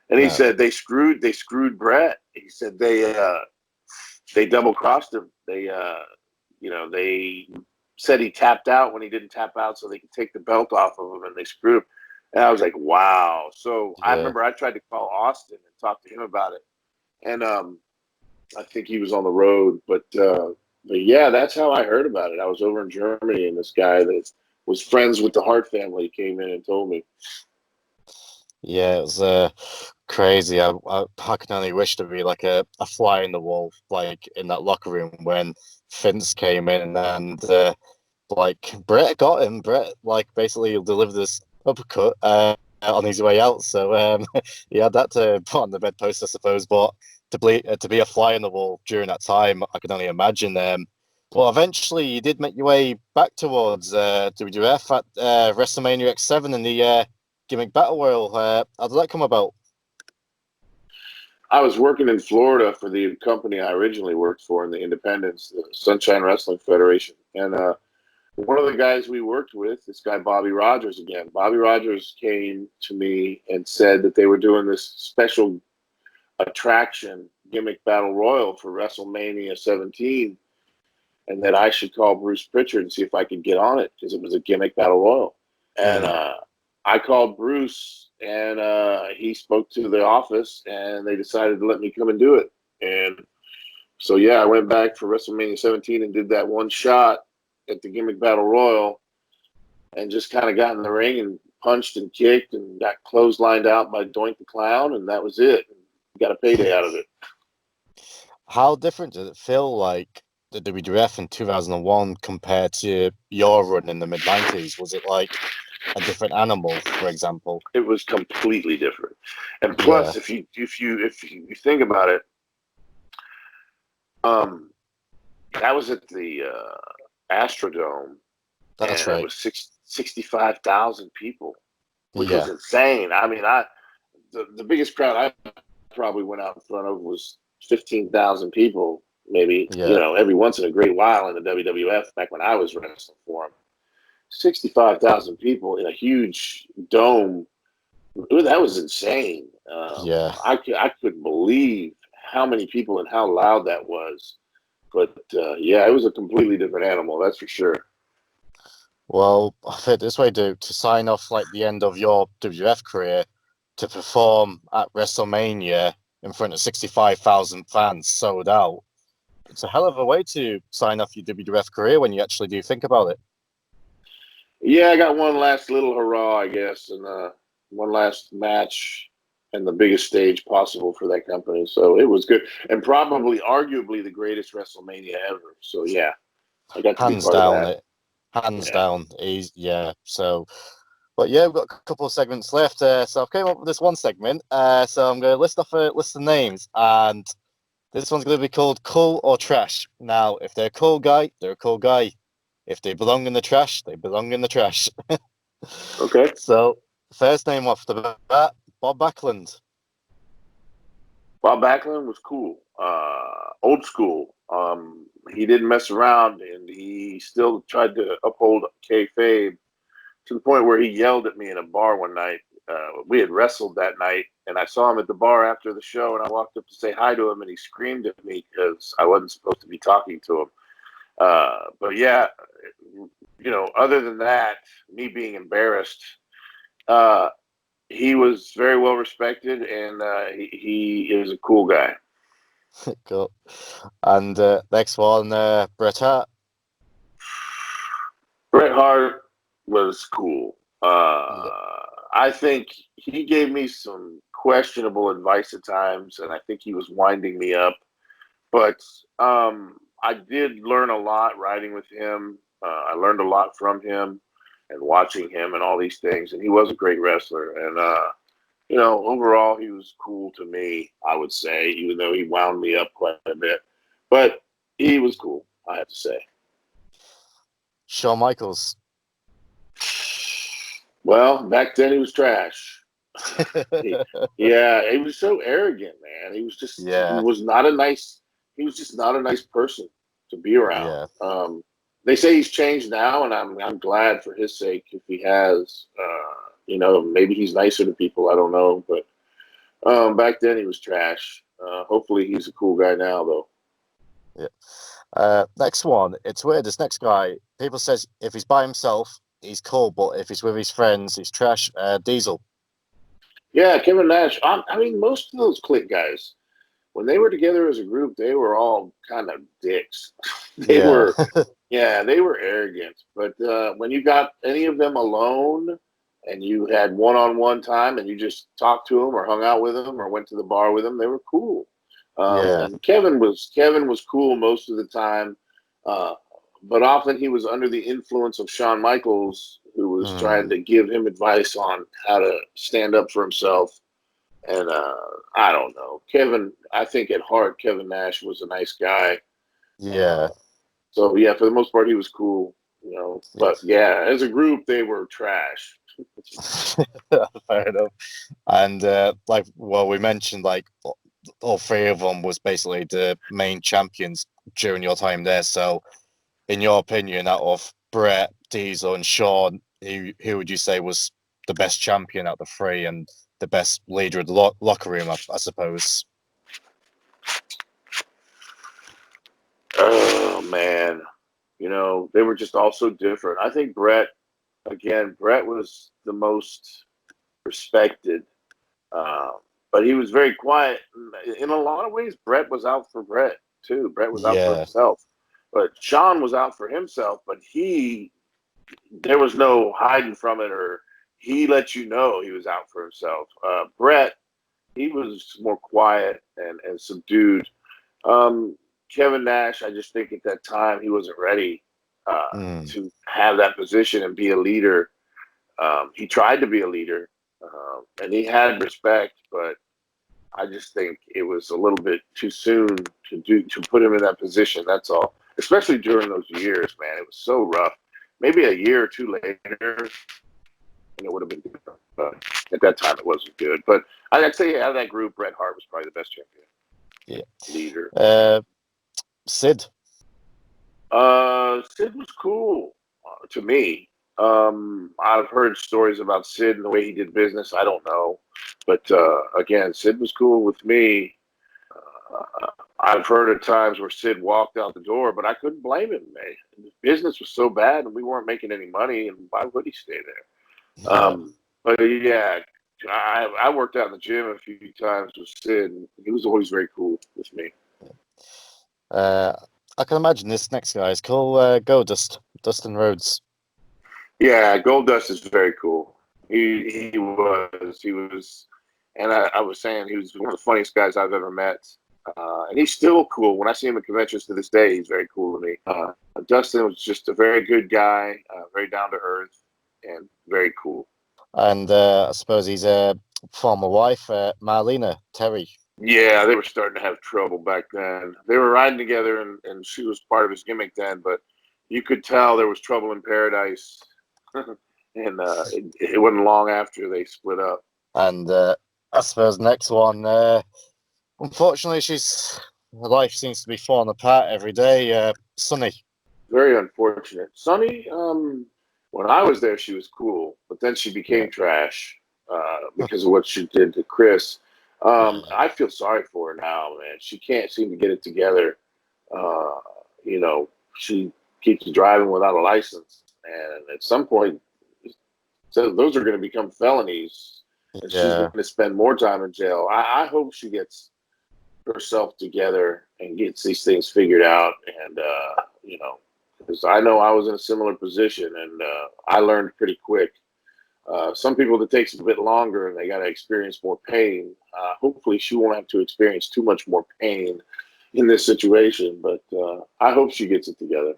And he no. said they screwed Brett. He said they double crossed him. They said he tapped out when he didn't tap out, so they could take the belt off of him, and they screwed him. And I was like, wow. So I Yeah. remember I tried to call Austin and talk to him about it, and I think he was on the road, but yeah, that's how I heard about it. I was over in Germany, and this guy that was friends with the Hart family came in and told me. Yeah, it was crazy. I can only wish to be like a fly in the wall, like in that locker room when Vince came in and like Brett got him. Brett like basically delivered this uppercut on his way out. So he had that to put on the bedpost, I suppose. But to be a fly in the wall during that time, I can only imagine. Well, eventually you did make your way back towards WWF at WrestleMania X7 in the gimmick battle royal. How did that come about? I was working in Florida for the company I originally worked for in the Independence, the Sunshine Wrestling Federation. And one of the guys we worked with, this guy Bobby Rogers again, Bobby Rogers came to me and said that they were doing this special attraction gimmick battle royal for WrestleMania 17, and that I should call Bruce Pritchard and see if I could get on it because it was a gimmick battle royal. And I called Bruce, and he spoke to the office, and they decided to let me come and do it. And so, yeah, I went back for WrestleMania 17 and did that one shot at the gimmick battle royal, and just kind of got in the ring and punched and kicked and got clotheslined out by Doink the Clown, and that was it. Got a payday out of it. How different does it feel like the WWF in 2001 compared to your run in the mid 90s? Was it like a different animal, for example? It was completely different. And Yeah, plus, if you think about it, that was at the Astrodome, that's and it right. was 65,000 people, which was Yeah, insane. I mean, the biggest crowd I probably went out in front of was 15,000 people, maybe, yeah. every once in a great while in the WWF back when I was wrestling for them. 65,000 people in a huge dome. That was insane. Yeah. I couldn't believe how many people and how loud that was. But yeah, it was a completely different animal, that's for sure. Well, I think this way, to sign off like the end of your WWF career, to perform at WrestleMania in front of 65,000 fans sold out. It's a hell of a way to sign off your WWF career when you actually do think about it. Yeah, I got one last little hurrah, I guess, and one last match and the biggest stage possible for that company. So it was good, and probably, arguably, the greatest WrestleMania ever. So yeah, I got to be Hands part of down, that. hands Yeah. down. Yeah. So, but yeah, we've got a couple of segments left. So I've came up with this one segment. So I'm going to list off a list of names, and this one's going to be called Cool or Trash. Now, if they're a cool guy, they're a cool guy. If they belong in the trash, they belong in the trash. Okay. So, first name off the bat, Bob Backlund. Bob Backlund was cool, old school. He didn't mess around, and he still tried to uphold kayfabe to the point where he yelled at me in a bar one night. We had wrestled that night, and I saw him at the bar after the show, and I walked up to say hi to him, and he screamed at me because I wasn't supposed to be talking to him. But yeah, other than that, me being embarrassed, uh, he was very well respected, and he was a cool guy. Cool. And next one, Bret Hart. Bret Hart was cool. Yeah. I think he gave me some questionable advice at times, and I think he was winding me up. But I did learn a lot riding with him. I learned a lot from him and watching him and all these things. And he was a great wrestler. And, overall, he was cool to me, I would say, even though he wound me up quite a bit. But he was cool, I have to say. Shawn Michaels. Well, back then he was trash. Yeah, he was so arrogant, man. He Yeah, was not a nice, he was just not a nice person to be around. yeah. They say he's changed now, and I'm glad for his sake if he has. Maybe he's nicer to people. I don't know, but back then he was trash. Hopefully he's a cool guy now, though. Yeah. Next one. It's weird. This next guy, people says if he's by himself, he's cool, but if he's with his friends, he's trash. Diesel. Yeah, Kevin Nash. I mean, most of those Click guys, when they were together as a group, they were all kind of dicks. they Yeah. were, yeah, they were arrogant. But when you got any of them alone, and you had one-on-one time, and you just talked to them or hung out with them or went to the bar with them. They were cool. Yeah. And Kevin was cool most of the time, uh, but often he was under the influence of Shawn Michaels, who was trying Mm, to give him advice on how to stand up for himself. And I don't know, Kevin. I think at heart, Kevin Nash was a nice guy. yeah. Uh, so yeah, for the most part, he was cool. But yeah, as a group, they were trash. Fair enough. And like, well, we mentioned like all three of them was basically the main champions during your time there. So, in your opinion, out of Brett, Diesel, and Shawn, who would you say was the best champion out of the three and the best leader of the locker room? I suppose. Oh man, they were just all so different. I think Brett was the most respected, uh, but he was very quiet. In a lot of ways, Brett was out for Brett too. Brett was out for Yeah, himself, but Shawn was out for himself. But there was no hiding from it, or he let you know he was out for himself. Brett, he was more quiet and subdued. Um, Kevin Nash, I just think at that time he wasn't ready mm, to have that position and be a leader. He tried to be a leader, and he had respect, but I just think it was a little bit too soon to put him in that position. That's all. Especially during those years, man, it was so rough. Maybe a year or two later, and it would have been good. But at that time, it wasn't good. But I'd say out of that group, Bret Hart was probably the best champion yeah. leader. Uh, Sid. Sid was cool to me. I've heard stories about Sid and the way he did business. I don't know, but again, Sid was cool with me. I've heard of times where Sid walked out the door, but I couldn't blame him. Man. His business was so bad, and we weren't making any money, and why would he stay there? Yeah. But yeah, I worked out in the gym a few times with Sid, and he was always very cool with me. Uh, I can imagine this next guy is called Goldust, Dustin Rhodes. Yeah, Goldust is very cool. He was, and I was saying he was one of the funniest guys I've ever met. And he's still cool. When I see him at conventions to this day, he's very cool to me. Dustin was just a very good guy, very down to earth, and very cool. And I suppose he's a former wife, Marlena Terry. Yeah, they were starting to have trouble back then. They were riding together, and she was part of his gimmick then, but you could tell there was trouble in paradise. And it wasn't long after they split up. And I suppose next one, unfortunately, her life seems to be falling apart every day. Sunny. Very unfortunate. Sunny, when I was there, she was cool, but then she Yeah. became trash because of what she did to Chris. Yeah. I feel sorry for her now, man. She can't seem to get it together. Uh, she keeps driving without a license, and at some point, so those are going to become felonies, and she's going Yeah. to spend more time in jail. I hope she gets herself together and gets these things figured out, and because I know I was in a similar position, and I learned pretty quick. Some people it takes a bit longer and they got to experience more pain. Hopefully she won't have to experience too much more pain in this situation, but I hope she gets it together.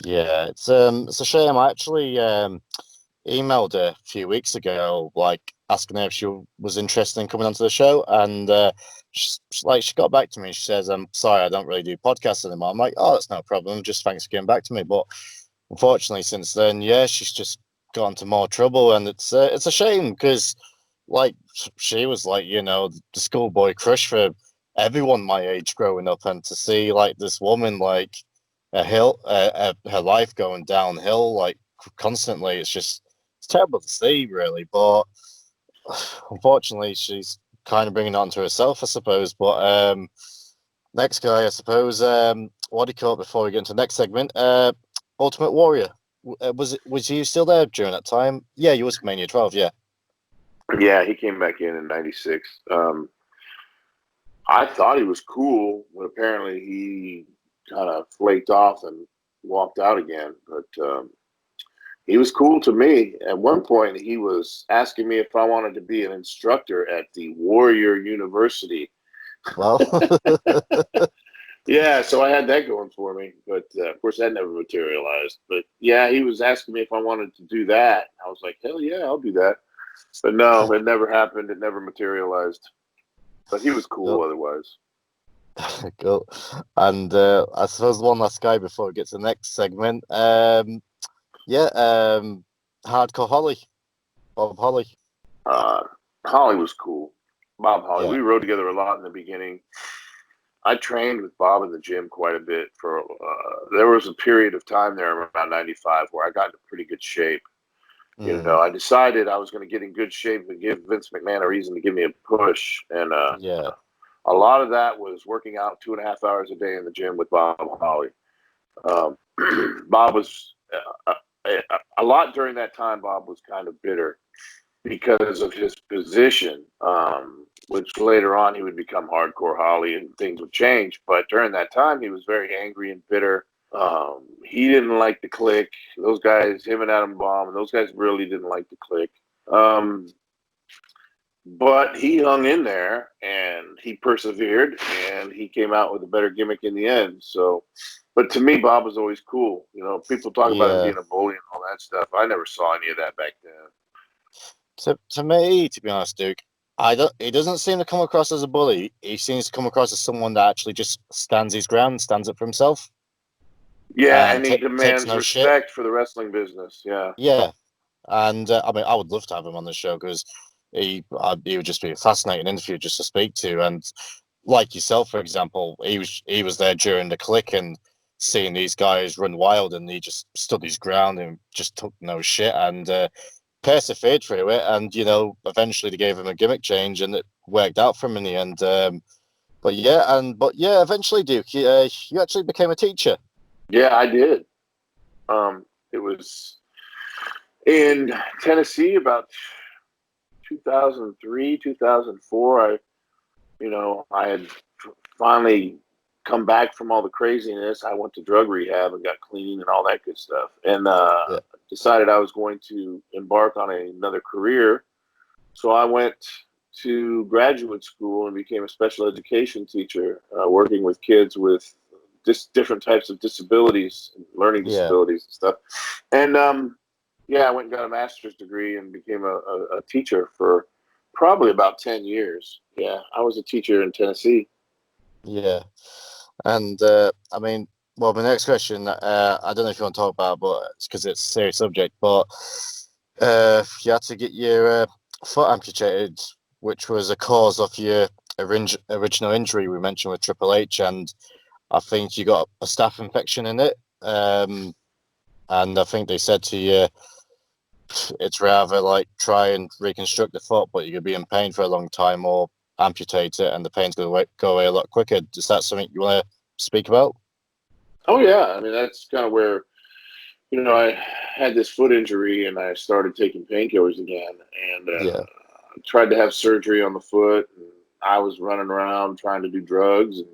Yeah. It's a shame. I actually emailed her a few weeks ago, like asking her if she was interested in coming onto the show, and she got back to me. She says, "I'm sorry, I don't really do podcasts anymore." I'm like, "Oh, that's no problem. Just thanks for getting back to me." But unfortunately, since then, yeah, she's just got into more trouble, and it's a shame because like she was like the schoolboy crush for everyone my age growing up, and to see like this woman like her life going downhill like constantly, it's terrible to see, really. But unfortunately, she's kind of bringing it onto herself, I suppose. But next guy, I suppose. What do you call it before we get into the next segment? Ultimate Warrior. Was you still there during that time? Yeah, you was Mania 12. Yeah. Yeah, he came back in '96. I thought he was cool, but apparently he kind of flaked off and walked out again. But He was cool to me. At one point, he was asking me if I wanted to be an instructor at the Warrior University. Well, Yeah, so I had that going for me, but of course that never materialized. But yeah, he was asking me if I wanted to do that. I was like, hell yeah, I'll do that. But no, it never happened. It never materialized. But he was cool cool. otherwise. Cool. And I suppose one last guy before we get to the next segment. Yeah, Hardcore Holly, Bob Holly. Uh, Holly was cool. Bob Holly. Yeah, We rode together a lot in the beginning. I trained with Bob in the gym quite a bit. There was a period of time there around '95 where I got into pretty good shape. mm, I decided I was going to get in good shape and give Vince McMahon a reason to give me a push. And yeah, a lot of that was working out 2.5 hours a day in the gym with Bob Holly. Um, Bob was a lot during that time. Bob was kind of bitter because of his position, which later on he would become Hardcore Holly and things would change. But during that time, he was very angry and bitter. He didn't like the Click. Those guys, him and Adam Bomb, those guys really didn't like the Click. But he hung in there and he persevered and he came out with a better gimmick in the end. So, but to me, Bob was always cool. People talk about him yeah. being a bully and all that stuff. I never saw any of that back then. To me, to be honest, Duke, I don't. He doesn't seem to come across as a bully. He seems to come across as someone that actually just stands his ground, stands up for himself, Yeah, and and he takes demands no shit. respect for the wrestling business. Yeah. Yeah, and I mean, I would love to have him on the show because he would just be a fascinating interview just to speak to. And like yourself, for example, he was there during the Click and seeing these guys run wild, and he just stood his ground and just took no shit and persevered through it. And eventually they gave him a gimmick change, and it worked out for him in the end. But yeah, eventually, Duke, you actually became a teacher. Yeah, I did. It was in Tennessee about 2003, 2004. I had finally come back from all the craziness. I went to drug rehab and got clean and all that good stuff, and Yeah, decided I was going to embark on another career. So I went to graduate school and became a special education teacher, working with kids with different types of disabilities, learning yeah. disabilities and stuff. And yeah, I went and got a master's degree and became a teacher for probably about 10 years. Yeah, I was a teacher in Tennessee. Yeah, and I mean, well, my next question, I don't know if you want to talk about, but it's because it's a serious subject. But you had to get your foot amputated, which was a cause of your original injury we mentioned with Triple H, and I think you got a staph infection in it. And I think they said to you, it's rather like try and reconstruct the foot, but you're gonna be in pain for a long time, or amputate it, and the pain's gonna go away a lot quicker. Is that something you want to speak about? Oh yeah, I mean that's kind of where I had this foot injury and I started taking painkillers again, and Yeah, tried to have surgery on the foot. And I was running around trying to do drugs and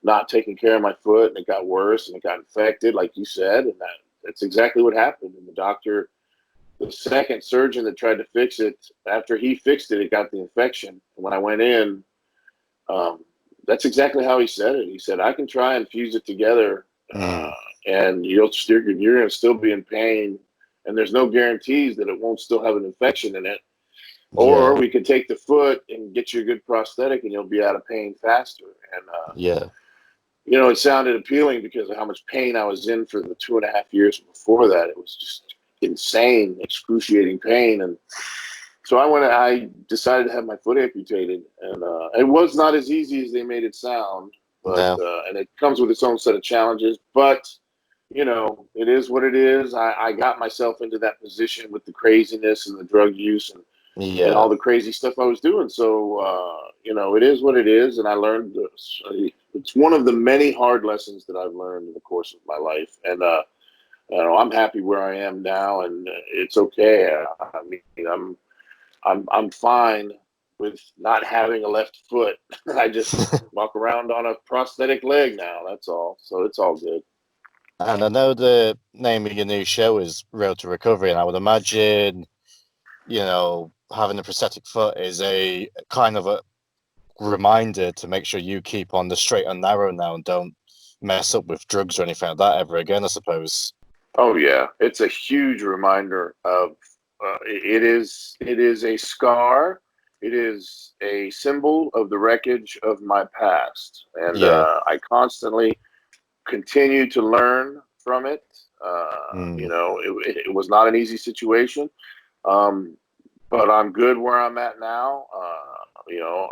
not taking care of my foot, and it got worse and it got infected, like you said, and that's exactly what happened. And the second surgeon that tried to fix it, after he fixed it, it got the infection. And when I went in, um, that's exactly how he said it. He said, "I can try and fuse it together, mm, and you're going to still be in pain, and there's no guarantees that it won't still have an infection in it. Or yeah, we could take the foot and get you a good prosthetic, and you'll be out of pain faster." And yeah, it sounded appealing because of how much pain I was in for the 2.5 years before that. It was just insane, excruciating pain. And so I decided to have my foot amputated. And it was not as easy as they made it sound, but, no, and it comes with its own set of challenges. But, it is what it is. I got myself into that position with the craziness and the drug use and yeah, all the crazy stuff I was doing. So, it is what it is. And I learned this. It's one of the many hard lessons that I've learned in the course of my life. And, I'm happy where I am now, and it's okay. I mean, I'm fine with not having a left foot. I just walk around on a prosthetic leg now. That's all. So it's all good. And I know the name of your new show is Road to Recovery, and I would imagine, having a prosthetic foot is a kind of a reminder to make sure you keep on the straight and narrow now and don't mess up with drugs or anything like that ever again, I suppose. Oh yeah, it's a huge reminder of it is a scar. It is a symbol of the wreckage of my past, and Yeah. I constantly continue to learn from it. Mm. It was not an easy situation, um, but I'm good where I'm at now.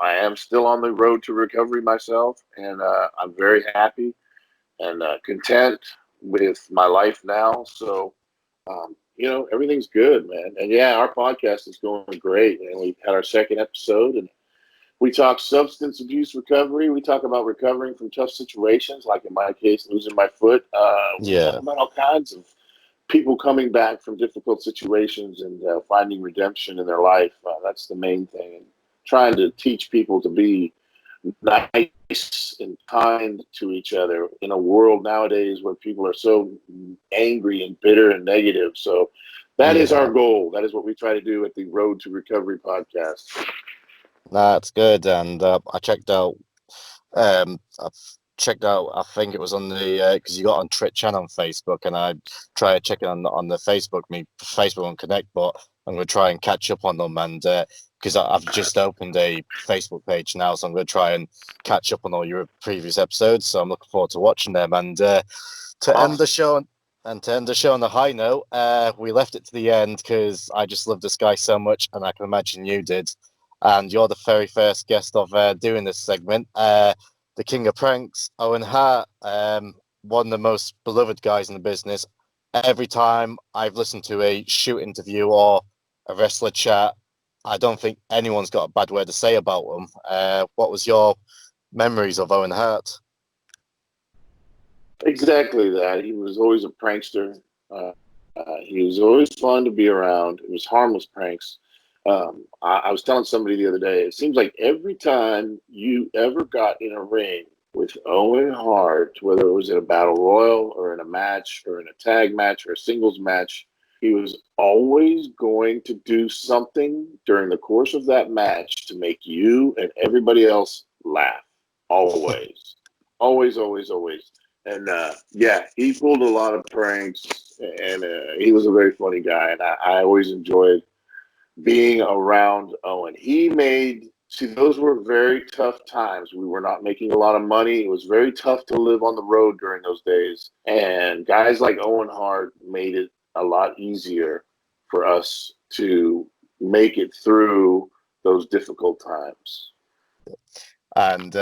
I am still on the road to recovery myself, and I'm very happy and content with my life now. So, everything's good, man. And yeah, our podcast is going great. And we had our second episode, and we talk substance abuse recovery. We talk about recovering from tough situations, like in my case, losing my foot. We talk Yeah. about all kinds of people coming back from difficult situations and finding redemption in their life. That's the main thing. And trying to teach people to be nice and kind to each other in a world nowadays where people are so angry and bitter and negative. So that is our Yeah. goal. That is what we try to do at the Road to Recovery podcast. That's good. And I checked out. I've checked out. I think it was on the because you got on Twitch and on Facebook, and I tried checking on the Facebook. Me Facebook won't connect, but I'm going to try and catch up on them. And because I've just opened a Facebook page now, so I'm going to try and catch up on all your previous episodes. So I'm looking forward to watching them. And to end the Awesome. show. And to end the show on a high note, we left it to the end because I just love this guy so much, and I can imagine you did. And you're the very first guest of doing this segment. The king of pranks, Owen Hart, one of the most beloved guys in the business. Every time I've listened to a shoot interview or a wrestler chat, I don't think anyone's got a bad word to say about him. What was your memories of Owen Hart? Exactly that. He was always a prankster. He was always fun to be around. It was harmless pranks. I was telling somebody the other day, it seems like every time you ever got in a ring with Owen Hart, whether it was in a battle royal or in a match or in a tag match or a singles match, he was always going to do something during the course of that match to make you and everybody else laugh. Always. Always, always, always. And yeah, he pulled a lot of pranks, and he was a very funny guy, and I always enjoyed being around Owen. See, those were very tough times. We were not making a lot of money. It was very tough to live on the road during those days. And guys like Owen Hart made it a lot easier for us to make it through those difficult times. And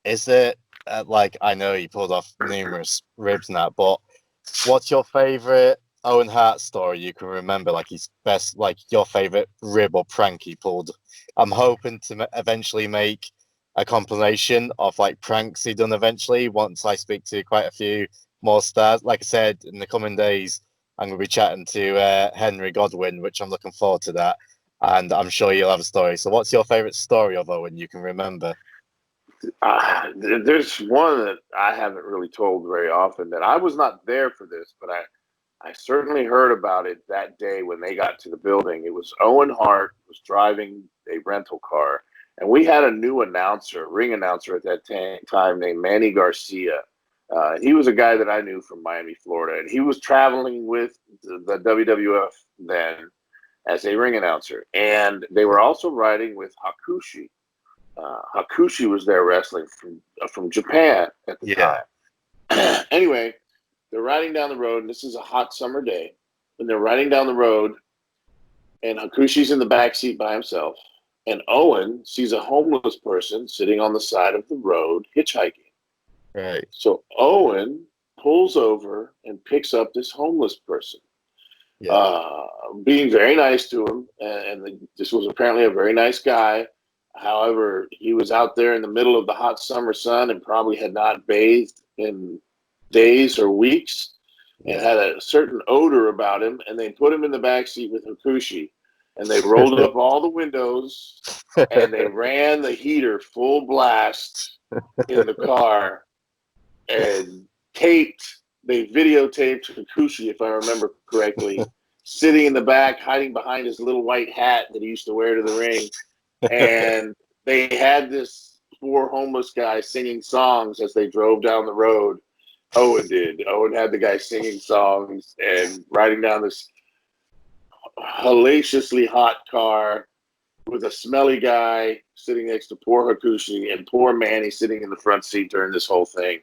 is it like I know you pulled off numerous ribs and that, but what's your favorite Owen Hart story you can remember? Like his best, like your favorite rib or prank he pulled. I'm hoping to eventually make a compilation of like pranks he done eventually once I speak to quite a few more stars. Like I said, in the coming days, I'm going to be chatting to Henry Godwin, which I'm looking forward to that. And I'm sure you'll have a story. So, what's your favorite story of Owen you can remember? There's one that I haven't really told very often that I was not there for this, but I certainly heard about it that day when they got to the building. It was Owen Hart was driving a rental car, and we had a new announcer, ring announcer at that time named Manny Garcia. He was a guy that I knew from Miami, Florida, and he was traveling with the WWF then as a ring announcer, and they were also riding with Hakushi. Hakushi was there wrestling from Japan at the Yeah. time. Anyway, they're riding down the road, and this is a hot summer day. And they're riding down the road, and Hakushi's in the back seat by himself. And Owen sees a homeless person sitting on the side of the road hitchhiking. Right. So Owen pulls over and picks up this homeless person, Yeah. being very nice to him. And this was apparently a very nice guy. However, he was out there in the middle of the hot summer sun and probably had not bathed in days or weeks and Yeah. had a certain odor about him. And they put him in the back seat with Hakushi, and they rolled up all the windows and they ran the heater full blast in the car and taped they videotaped Hakushi, if I remember correctly, sitting in the back, hiding behind his little white hat that he used to wear to the ring. And they had this poor homeless guy singing songs as they drove down the road. Owen did. Owen had the guy singing songs and riding down this hellaciously hot car with a smelly guy sitting next to poor Hakushi and poor Manny sitting in the front seat during this whole thing.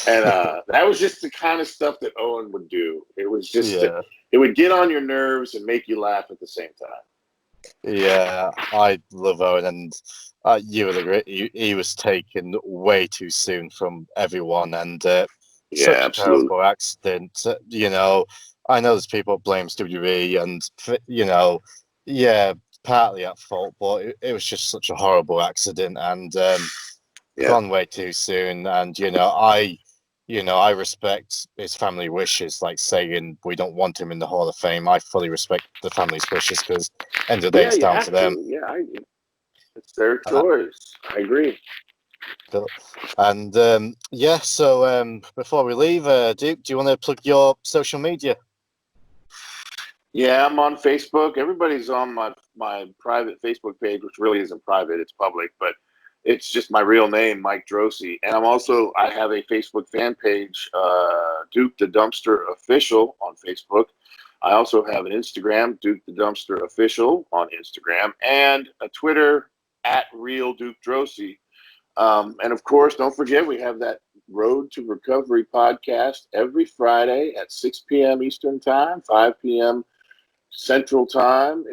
And that was just the kind of stuff that Owen would do. It was just, it would get on your nerves and make you laugh at the same time. Yeah, I love Owen, and you would agree. He was taken way too soon from everyone, and such a terrible accident. I know there's people that blames WWE, and partly at fault, but it was just such a horrible accident, and gone way too soon. And I respect his family wishes, like saying we don't want him in the Hall of Fame. I fully respect the family's wishes because end of the day it's down to them. Yeah, it's their choice. I agree. And so before we leave, Duke, do you want to plug your social media? Yeah, I'm on Facebook. Everybody's on my private Facebook page, which really isn't private; it's public, but it's just my real name, Mike Droese. And I have a Facebook fan page, Duke the Dumpster Official on Facebook. I also have an Instagram, Duke the Dumpster Official on Instagram, and a Twitter at Real Duke Droese. And of course, don't forget, we have that Road to Recovery podcast every Friday at 6 p.m. Eastern Time, 5 p.m. Central Time.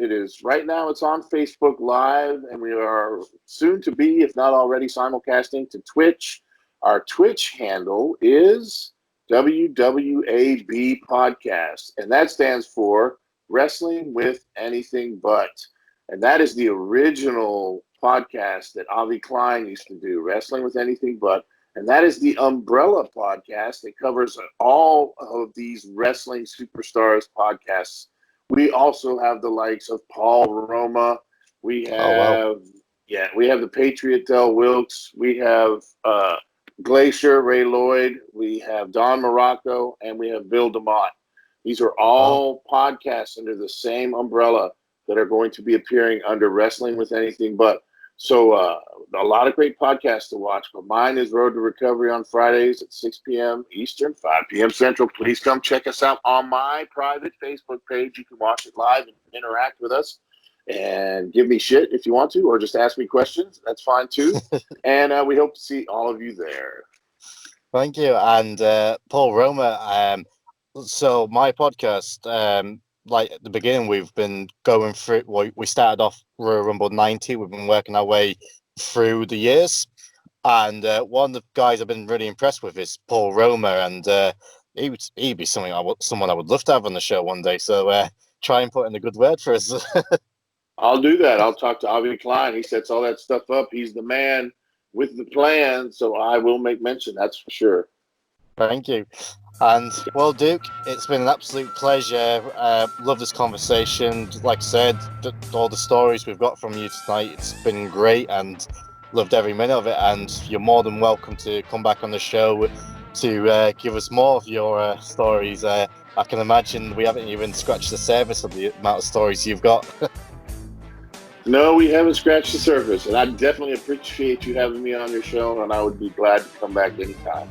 Right now it's on Facebook Live, and we are soon to be, if not already, simulcasting to Twitch. Our Twitch handle is WWAB Podcast, and that stands for Wrestling with Anything But. And that is the original podcast that Avi Klein used to do, Wrestling with Anything But. And that is the umbrella podcast that covers all of these wrestling superstars podcasts. We also have the likes of Paul Roma. We have, we have the Patriot Del Wilkes. We have Glacier Ray Lloyd. We have Don Morocco, and we have Bill DeMott. These are all podcasts under the same umbrella that are going to be appearing under Wrestling with Anything But. So a lot of great podcasts to watch, but mine is Road to Recovery on Fridays at 6 p.m. Eastern, 5 p.m. Central. Please come check us out on my private Facebook page. You can watch it live and interact with us and give me shit if you want to, or just ask me questions. That's fine too. And we hope to see all of you there. Thank you. And Paul Roma, so my podcast, like at the beginning, we've been going through. We started off Royal Rumble 90. We've been working our way through the years, and one of the guys I've been really impressed with is Paul Roma, and he'd be someone I would love to have on the show one day. So try and put in a good word for us. I'll do that. I'll talk to Avi Klein. He sets all that stuff up. He's the man with the plan, so I will make mention. That's for sure. Thank you. And, well, Duke, it's been an absolute pleasure. Love this conversation. Like I said, all the stories we've got from you tonight, it's been great and loved every minute of it. And you're more than welcome to come back on the show to give us more of your stories. I can imagine we haven't even scratched the surface of the amount of stories you've got. No, we haven't scratched the surface. And I definitely appreciate you having me on your show, and I would be glad to come back anytime.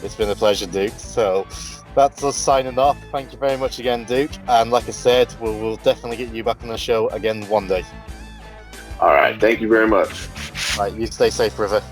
It's been a pleasure, Duke. So that's us signing off. Thank you very much again, Duke. And like I said, we'll definitely get you back on the show again one day. All right. Thank you very much. All right. You stay safe, brother.